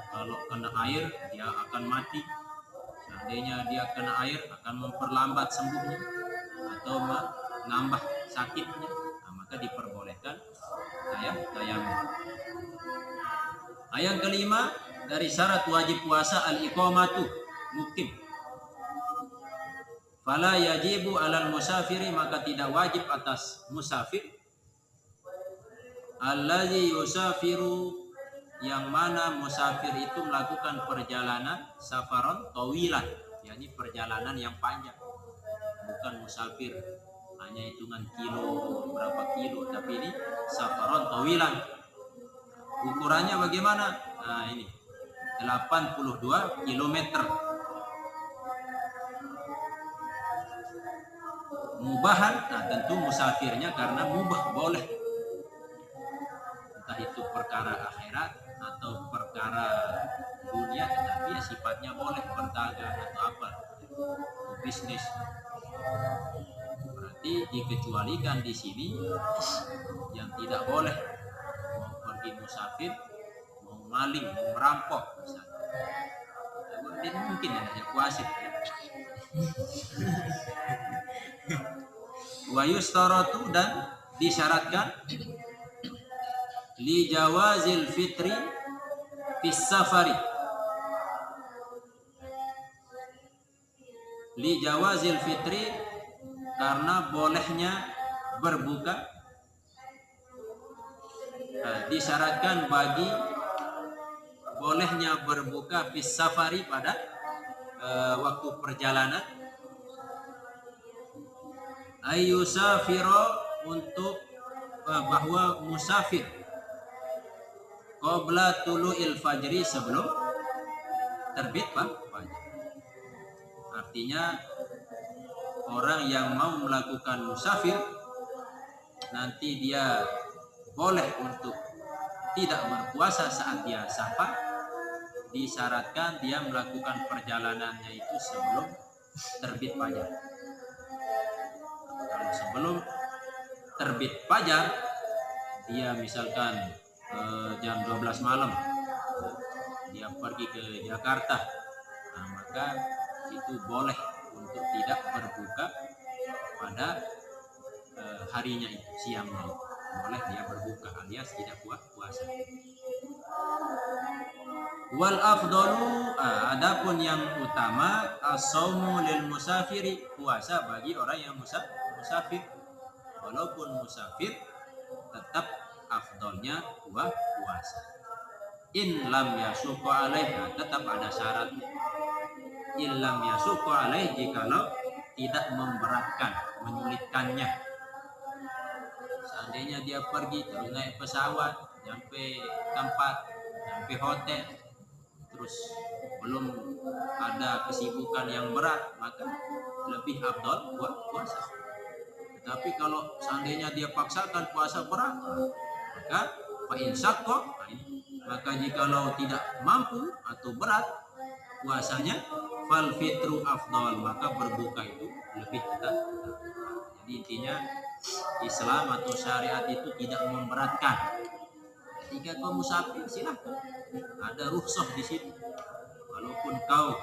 kalau kena air dia akan mati, seandainya dia kena air akan memperlambat sembuhnya atau menambah sakitnya, nah, maka diperbolehkan tayamum. Yang kelima dari syarat wajib puasa al-iqamatu, mukim. Fala yajibu alal musafiri, maka tidak wajib atas musafir, allazi yusafiru, yang mana musafir itu melakukan perjalanan safaron tawilan, yakni perjalanan yang panjang. Bukan musafir hanya hitungan kilo, berapa kilo, tapi ini safaron tawilan. Ukurannya bagaimana? Nah ini 82 kilometer. Mubahan, nah tentu musafirnya karena mubah, boleh. Entah itu perkara akhirat atau perkara dunia, tetapi ya sifatnya boleh, berdagang atau apa, bisnis. Berarti dikecualikan di sini yang tidak boleh, mau pergi musafir, mau maling, mau merampok misalnya. Dia mungkin ada kuasit ya. Wa yustaratu, dan disyaratkan li jawazil fitri fis safari, li jawazil fitri, karena bolehnya berbuka, disyaratkan bagi bolehnya berbuka fis safari, pada waktu perjalanan, ayyusafiro, untuk bahwa musafir qabla tulu'il fajri, sebelum terbit fajar. Artinya orang yang mau melakukan musafir nanti dia boleh untuk tidak berpuasa saat dia safar, disyaratkan dia melakukan perjalanannya itu sebelum terbit fajar. Kalau sebelum terbit fajar, dia misalkan jam 12 malam dia pergi ke Jakarta, nah, maka itu boleh untuk tidak berbuka pada harinya itu, siangnya itu. Boleh dia berbuka alias tidak puasa. Wal afdalu, adapun yang utama, as-saumu lil musafiri, puasa bagi orang yang musafir. Walaupun musafir tetap afdolnya puasa. In lam yasuqu alaiha, tetap ada syarat. In lam yasuqu alaih, jikalau tidak memberatkan, menyulitkannya. Seandainya dia pergi terus naik pesawat, sampai tempat, sampai hotel, terus belum ada kesibukan yang berat, maka lebih afdol buat puasa. Tetapi kalau seandainya dia paksakan puasa berat, maka fa in syaqqa, maka jikalau tidak mampu atau berat puasanya, fal fitru afdal, maka berbuka itu lebih kita. Jadi intinya Islam atau syariat itu tidak memberatkan. Ketika kau musafir silahkan, ada rukhsah di situ. Walaupun kau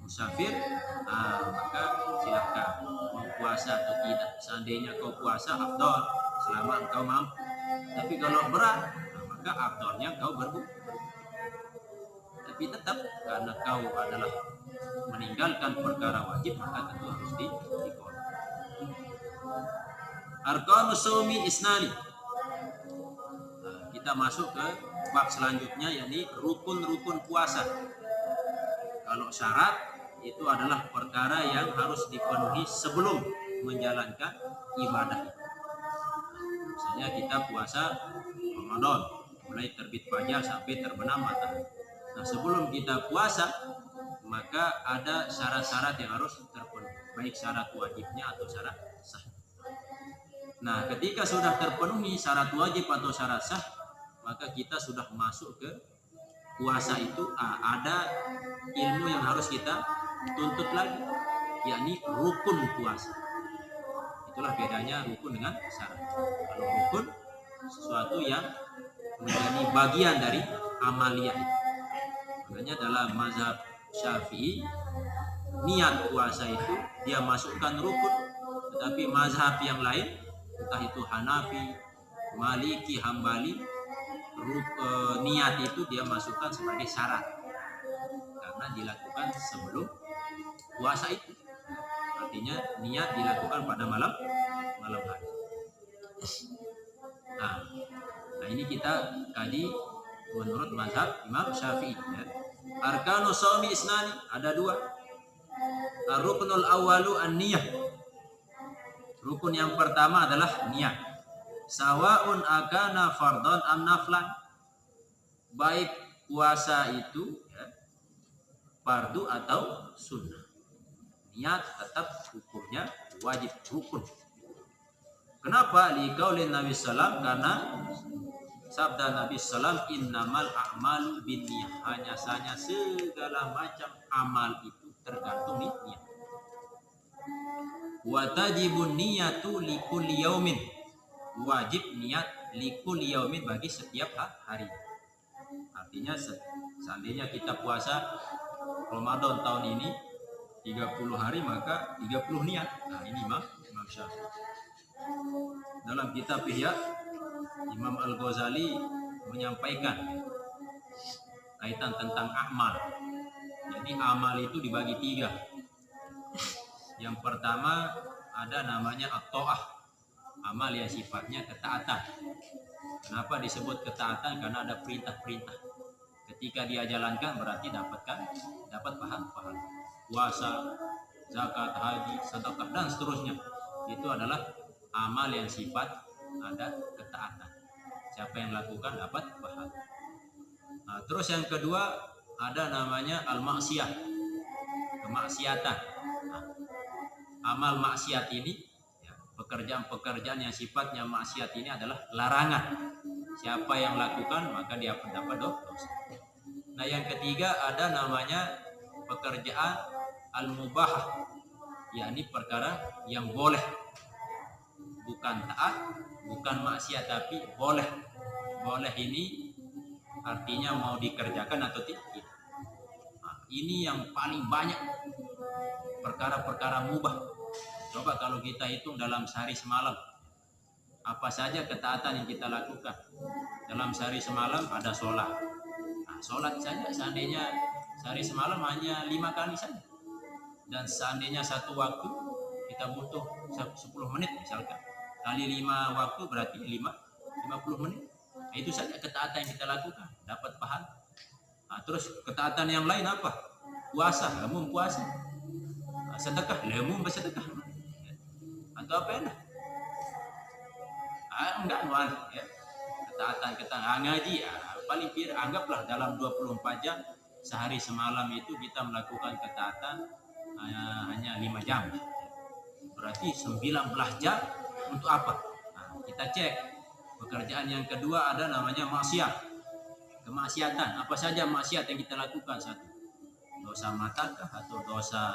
musafir, maka silahkan mau puasa atau tidak. Seandainya kau puasa afdal selama engkau mampu. Tapi kalau berat, maka afdalnya kau berbuka. Tapi tetap karena kau adalah meninggalkan perkara wajib, maka tentu harus diqada. Arkanus shaumi isnani. Kita masuk ke bab selanjutnya, yakni rukun-rukun puasa. Kalau syarat itu adalah perkara yang harus dipenuhi sebelum menjalankan ibadah. Misalnya kita puasa Ramadan, mulai terbit fajar sampai terbenam matahari. Nah, sebelum kita puasa, maka ada syarat-syarat yang harus terpenuhi, baik syarat wajibnya atau syarat sah. Nah, ketika sudah terpenuhi syarat wajib atau syarat sah, maka kita sudah masuk ke puasa itu. Ada ilmu yang harus kita tuntut lagi, yakni rukun puasa. Itulah bedanya rukun dengan syarat. Kalau rukun, sesuatu yang menjadi bagian dari amaliyah. Makanya dalam mazhab Syafi'i, niat puasa itu dia masukkan rukun. Tetapi mazhab yang lain, entah itu Hanafi, Maliki, Hambali, niat itu dia masukkan sebagai syarat karena dilakukan sebelum puasa itu. Artinya niat dilakukan pada malam hari. Nah ini kita kaji menurut mazhab Imam Syafi'i. Arkanus shaumi isnani, ada dua. Ar-ruknul awwalu an-niyah. Rukun yang pertama adalah niat. Sawaun akana fardhan am naflan. Baik puasa itu fardu atau sunnah. Niat tetap hukumnya wajib, rukun. Kenapa? Liqaulin Nabi sallam, karena sabda Nabi sallam, innamal a'malu binniyah. Hanya saja segala macam amal itu tergantung niat. Wa tajibun niyatu likulli yaumin. Wajib niat likulli yaumin, bagi setiap hari. Artinya seandainya kita puasa Ramadan tahun ini 30 hari, maka 30 niat. Nah ini Imam Syafi'i. Dalam kitab Ihya, Imam Al-Ghazali menyampaikan kaitan tentang amal. Jadi amal itu dibagi 3. Yang pertama ada namanya at-ta'ah, amal yang sifatnya ketaatan. Kenapa disebut ketaatan? Karena ada perintah-perintah. Ketika dia jalankan berarti dapat pahala. Puasa, zakat, haji, sedekah dan seterusnya. Itu adalah amal yang sifat ada ketaatan. Siapa yang lakukan dapat pahala. Nah, terus yang kedua ada namanya al-maksiyah, kemaksiatan. Nah, amal maksiat ini, pekerjaan-pekerjaan yang sifatnya maksiat ini adalah larangan. Siapa yang lakukan maka dia dapat dosa. Nah yang ketiga ada namanya pekerjaan al-mubahah, yakni perkara yang boleh, bukan taat, bukan maksiat, tapi boleh. Boleh ini artinya mau dikerjakan atau tidak. Nah, ini yang paling banyak perkara-perkara mubah. Coba kalau kita hitung dalam sehari semalam, apa saja ketaatan yang kita lakukan. Dalam sehari semalam ada sholat. Nah, sholat saja seandainya sehari semalam hanya 5 kali saja. Dan seandainya satu waktu kita butuh 10 menit misalkan. kali 5 waktu berarti 50 menit. Nah, itu saja ketaatan yang kita lakukan, dapat pahala. Nah, terus ketaatan yang lain apa? Puasa, kamu puasa. Nah, sedekah, kamu bersedekah. Atau apa ya? Enggak nuan ya. Ketaatan ngaji ya, paling anggaplah dalam 24 jam sehari semalam itu kita melakukan ketaatan hanya 5 jam. Berarti 19 jam untuk apa? Nah, kita cek. Pekerjaan yang kedua ada namanya maksiat. Kemaksiatan, apa saja maksiat yang kita lakukan? Satu, dosa mata kah, atau dosa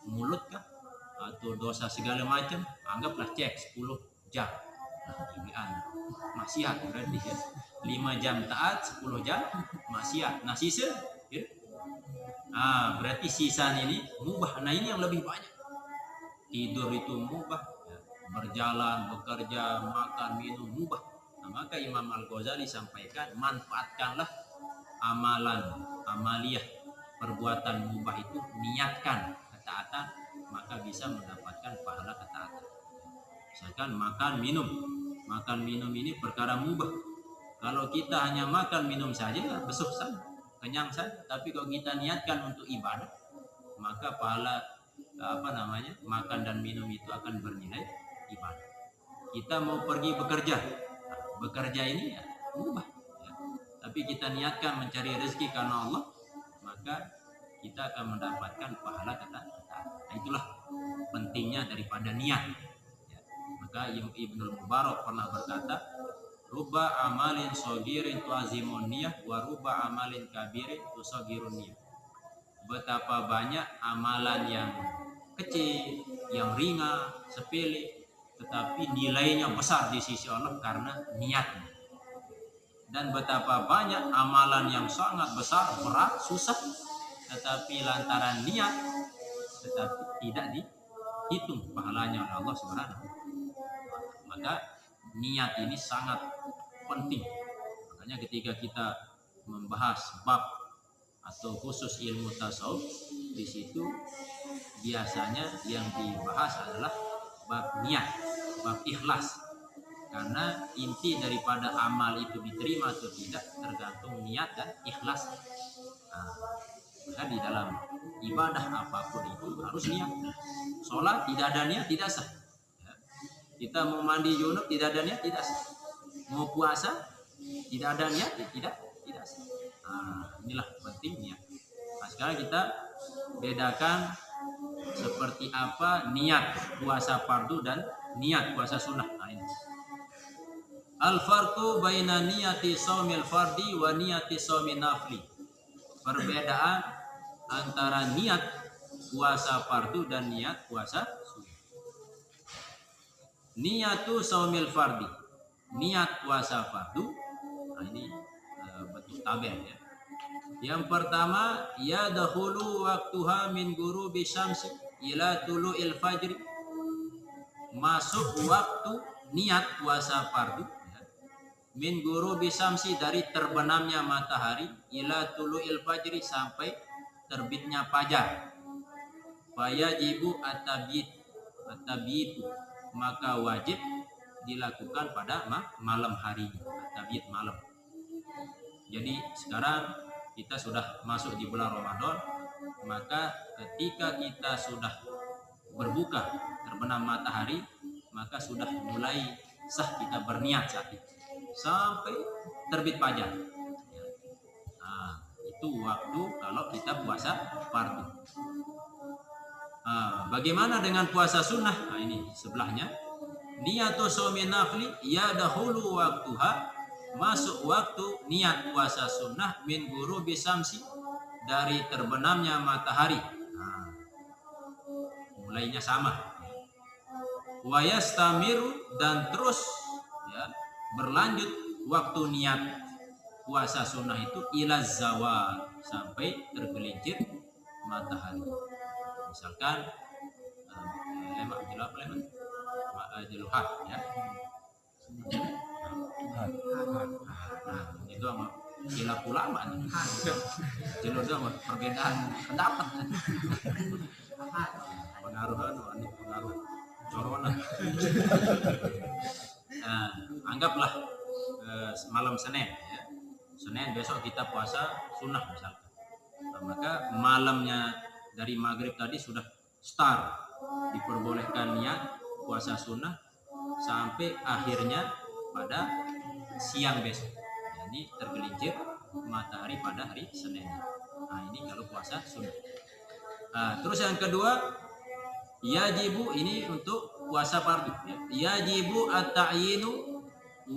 mulut kah, atau dosa segala macam? Anggaplah cek 10 jam. Nah, ini maksiat berarti ya. 5 jam taat, 10 jam maksiat. Nah, sisa ya. Nah, berarti sisa ini mubah. Nah, ini yang lebih banyak. Tidur itu mubah, ya. Berjalan, bekerja, makan, minum mubah. Nah, maka Imam Al-Ghazali sampaikan, manfaatkanlah amaliyah, perbuatan mubah itu, niatkan ketaatan, maka bisa mendapatkan pahala ketaatan. Misalkan makan minum ini perkara mubah. Kalau kita hanya makan minum saja, besok saja, kenyang saja. Tapi kalau kita niatkan untuk ibadah, maka pahala makan dan minum itu akan bernilai ibadah. Kita mau pergi bekerja ini ya mubah. Ya. Tapi kita niatkan mencari rezeki karena Allah, maka kita akan mendapatkan pahala ketaatan. Nah, itulah pentingnya daripada niat. Maka Ibnu Mubarak pernah berkata, ruba amalin sogirin tuazimun niyah wa ruba amalin kabirin tusagirun niyah. Betapa banyak amalan yang kecil, yang ringan, sepele, tetapi nilainya besar di sisi Allah karena niatnya. Dan betapa banyak amalan yang sangat besar, berat, susah, tetapi lantaran niat, tetapi tidak dihitung pahalanya oleh Allah Subhanahu. Maka niat ini sangat penting. Makanya ketika kita membahas bab atau khusus ilmu tasawuf, di situ biasanya yang dibahas adalah bab niat, bab ikhlas. Karena inti daripada amal itu diterima atau tidak tergantung niat dan ikhlas. Nah, maka di dalam ibadah apapun itu harus niat. Sholat tidak ada niat tidak sah. Kita mau mandi junub tidak ada niat tidak sah. Mau puasa tidak ada niat tidak sah. Nah, inilah penting niat. Nah, sekarang kita bedakan seperti apa niat puasa fardu dan niat puasa sunnah. Nah, ini. Al-farqu baina niyati shaumil fardi wa niyati shaumin nafli. Perbedaan antara niat puasa fardu dan niat puasa sunnah. Niyatu shaumil fardi, niat puasa fardu. Nah, ini bentuk tabel ya. Yang pertama, yadkhulu waqtuha min ghurubi syamsi ila tulu'il fajri. Masuk waktu niat puasa fardu ya. Min ghurubi syamsi, dari terbenamnya matahari, ila tulu'il fajri, sampai terbitnya fajar. Fayajibu at-tabitu, maka wajib dilakukan pada malam hari, tabiat malam. Jadi sekarang kita sudah masuk di bulan Ramadan, maka ketika kita sudah berbuka terbenam matahari, maka sudah mulai sah kita berniat saat itu sampai terbit fajar. Nah, itu waktu kalau kita puasa fardu. Bagaimana dengan puasa sunnah? Nah, ini sebelahnya. Niyatu shaumi nafli yadkhulu waqtuha, masuk waktu niat puasa sunnah min ghurubi syamsi, dari terbenamnya matahari. Nah, mulainya sama. Wa yastamiru, dan terus ya, berlanjut waktu niat puasa sunnah itu ila zawal, sampai tergelincir matahari. Misalkan lemak jeluhat ya. Nah, itu sama khilaf ulama nih. Jeluh itu sama perbedaan pendapat. Pengaruh. corona. Nah, anggaplah malam Senin ya. Senin besok kita puasa sunnah misalkan. Nah, maka malamnya dari maghrib tadi sudah start diperbolehkan niat puasa sunnah sampai akhirnya pada siang besok. Jadi tergelincir matahari pada hari Senin. Nah, ini kalau puasa sunnah. Nah, terus yang kedua, yajibu ini untuk puasa fardu. Yajibu at-ta'yinu,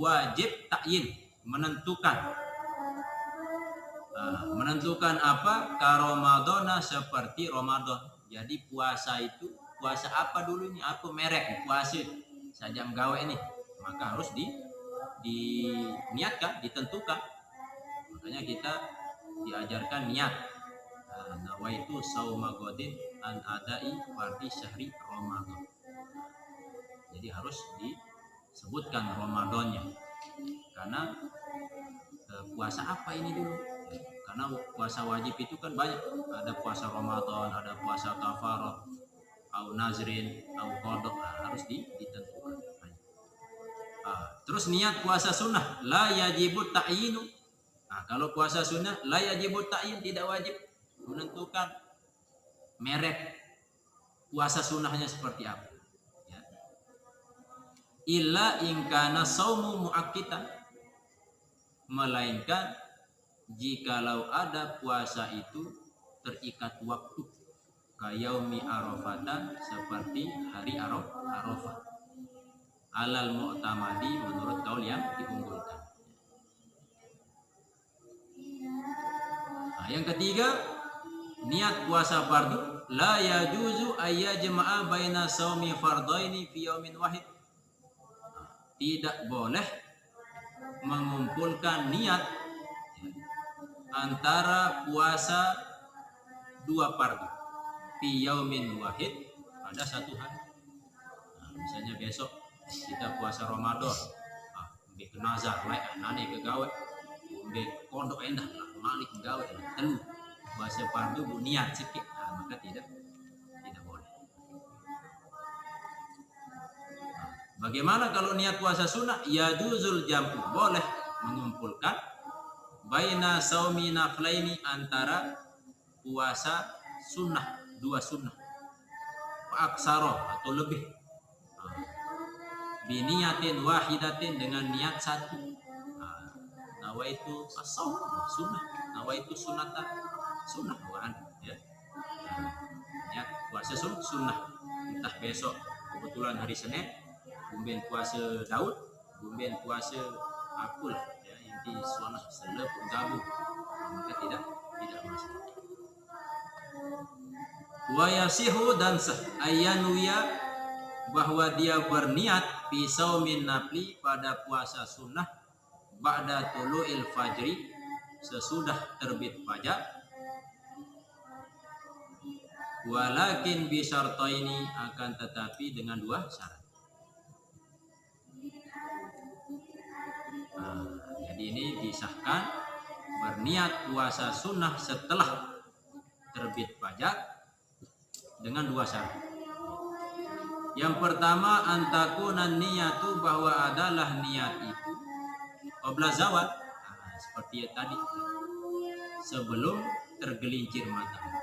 wajib ta'yin, menentukan. Menentukan apa? Ka Ramadana, seperti Ramadan. Jadi puasa itu, puasa apa dulu ini? Apa merek puasa? Sajam gawe ini, maka harus diniatkan, ditentukan. Makanya kita diajarkan niat. Nawaitu sauma godin an adai fardi syahri Ramadan. Jadi harus disebutkan Ramadannya. Karena puasa apa ini dulu? Karena puasa wajib itu kan banyak. Ada puasa Ramadan, ada puasa kafarah, au nazrin, au qadha, harus ditentukan. Terus niat puasa sunnah, la yajibu ta'yinu. Nah, kalau puasa sunnah, la yajibu ta'yin, tidak wajib menentukan merek puasa sunnahnya seperti apa. Ya. Illa in kana saumu muakkitan, melainkan jikalau ada puasa itu terikat waktu, kayaumi arafatan, seperti hari Arafah, alal mu'tamadi, menurut kaul yang diunggulkan. Nah, yang ketiga, niat puasa fardu, la yajuzu ayyajma'a baina saumi fardaini fi yaumin wahid. Tidak boleh mengumpulkan niat antara puasa dua fardu fi yaumin wahid, pada satu hari. Nah, misalnya besok kita puasa Ramadan, mbek nazar lain nane ke gawe, mbek pondok endah lah malik gawe telu puasa fardu bu niat sikit, maka tidak boleh. Bagaimana kalau niat puasa sunnah? Yajuzul jam'u, boleh mengumpulkan baina saumi naflaini, antara puasa sunnah, dua sunnah, aksaro atau lebih, biniyatin wahidatin, dengan niat satu. Nawaitu as-saum sunnah, nawaitu sunnata sunnah bukan ya. Niat puasa sunnah, entah besok kebetulan hari Senin, bumben puasa Daud, bumben puasa aku lah ya, inti sunnah selep gabung, maka tidak masalah. Wa yasihu, dan sah ayanuya, bahwa dia berniat pisaumin nafli, pada puasa sunnah, ba'da tulu'il fajri, sesudah terbit fajar, walakin bisyartaini, akan tetapi dengan dua syarat. Jadi ini disahkan berniat puasa sunnah setelah terbit fajar dengan dua syarat. Yang pertama, antakunan niyatu, bahwa adalah niat itu qabla zawal, seperti tadi, sebelum tergelincir matahari.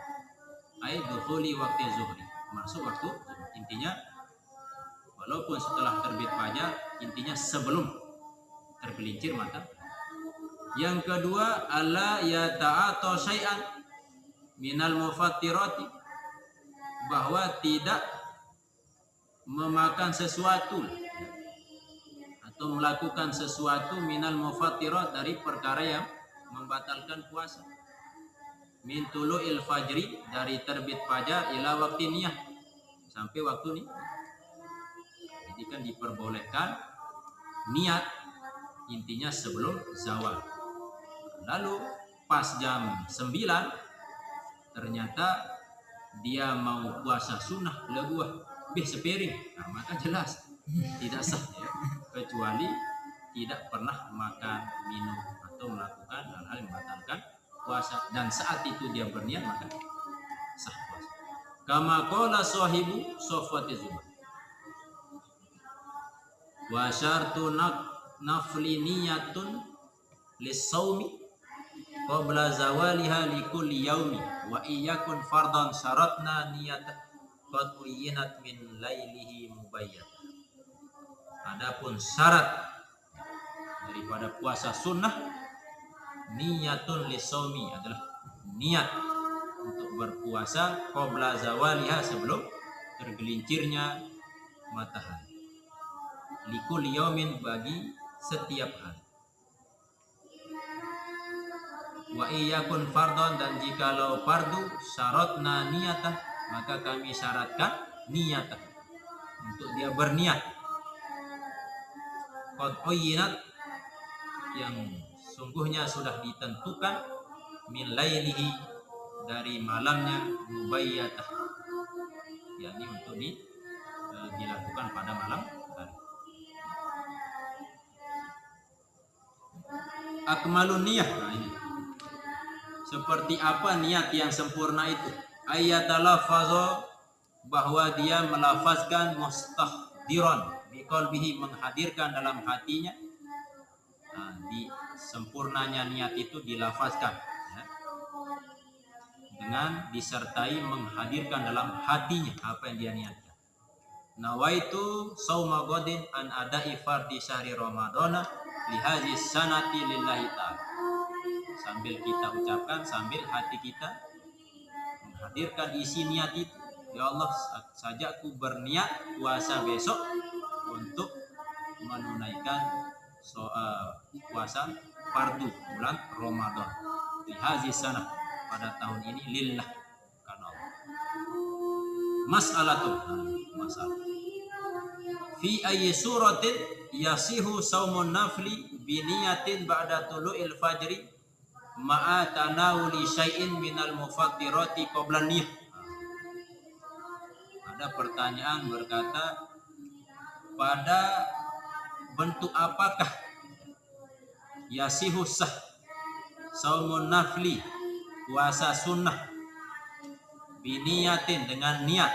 Ai dukhuli waktu zuhri, masuk waktu zuhur. Intinya walaupun setelah terbit fajar, intinya sebelum tergelincir matahari. Yang kedua, alla yata'ata syai'an minal mufattirati, bahwa tidak memakan sesuatu atau melakukan sesuatu minal mufattirat, dari perkara yang membatalkan puasa. Min tulu'il fajri, dari terbit fajar, ila waktu niyah, sampai waktu niyah. Jadi kan diperbolehkan niat, intinya sebelum zawal. Lalu pas jam 9 ternyata dia mau puasa sunnah lebuah sepiring, maka jelas tidak sah ya, kecuali tidak pernah makan, minum, atau melakukan hal-hal yang membatalkan puasa, dan saat itu dia berniat, maka sah puasa. Kama qala sahibu Sofwati Zubair, Wa syartu nafli niyatun lis-shaumi qabla zawaliha likulli yaumi wa iyakun fardan syaratna niyat qad uyinat min lailihi mubayyat. Adapun syarat daripada puasa sunnah niyatun lis-shaumi adalah niat untuk berpuasa qabla zawaliha sebelum tergelincirnya matahari. Likulli yaumin bagi setiap hari. Wa iyakun fardon dan jikalau fardu syaratna niyatah maka kami syaratkan niyatah untuk dia berniat. Qad uyinat yang sungguhnya sudah ditentukan min lailihi dari malamnya mubayyatah yakni untuk dilakukan pada malam hari. Akmalun niyah, nah ini seperti apa niat yang sempurna itu? Ayatalaffazo bahwa dia melafazkan mustahdiran biqalbihi menghadirkan dalam hatinya. Nah, di sempurnanya niat itu dilafazkan ya, dengan disertai menghadirkan dalam hatinya apa yang dia niatkan. Nawaitu sauma ghadin an ada'i fardhi syahri ramadhana li hadhihi sanati lillahi ta'ala. Sambil kita ucapkan, sambil hati kita menghadirkan isi niat itu. Ya Allah, sajaku berniat puasa besok untuk menunaikan puasa fardu bulan Ramadan. Di hadhihi sanah pada tahun ini lillah karena Allah. Masalah fi ayyi suratin yasihu saumun nafli bi niyatin ba'da tulu'il fajri ma'a tanawuli syai'in minal mufattirati qabla niyah. Ada pertanyaan berkata, pada bentuk apakah yasihu sah saumun nafli puasa sunnah biniyatin dengan niat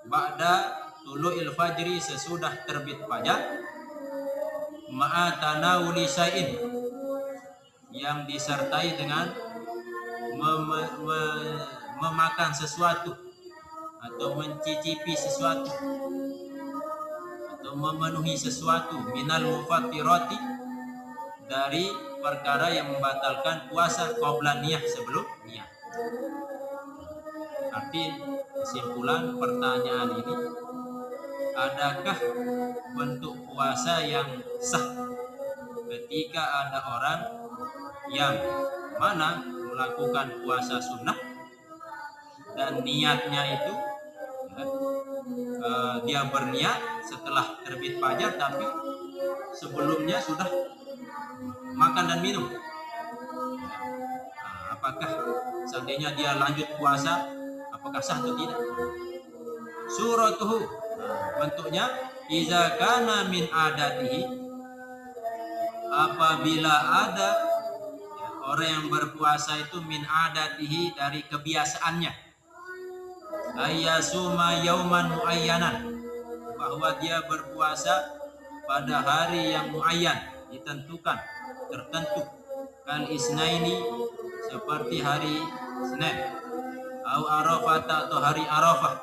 ba'da tulu'il fajri sesudah terbit fajar ma'a tanawuli syai'in yang disertai dengan memakan sesuatu atau mencicipi sesuatu atau memenuhi sesuatu minal mufattirati dari perkara yang membatalkan puasa qabla niyah sebelum niyah. Arti kesimpulan pertanyaan ini, adakah bentuk puasa yang sah ketika ada orang yang mana melakukan puasa sunnah dan niatnya itu dia berniat setelah terbit fajar tapi sebelumnya sudah makan dan minum. Apakah seandainya dia lanjut puasa apakah sah atau tidak? Suratuhu, bentuknya iza kana min adatihi, apabila ada orang yang berpuasa itu min adatihi dari kebiasaannya, ayyasuma yauman muayyanan, bahwa dia berpuasa pada hari yang muayyan ditentukan tertentu, kal isnaini seperti hari Senin, au Arafah atau hari Arafah,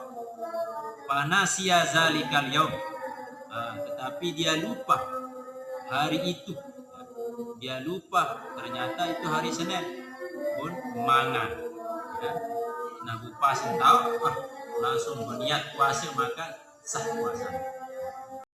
panasya zalikal yaum, tetapi dia lupa hari itu, dia lupa ternyata itu hari Senin pun mangan ya. Nah pas tahu langsung berniat puasa maka sah puasa.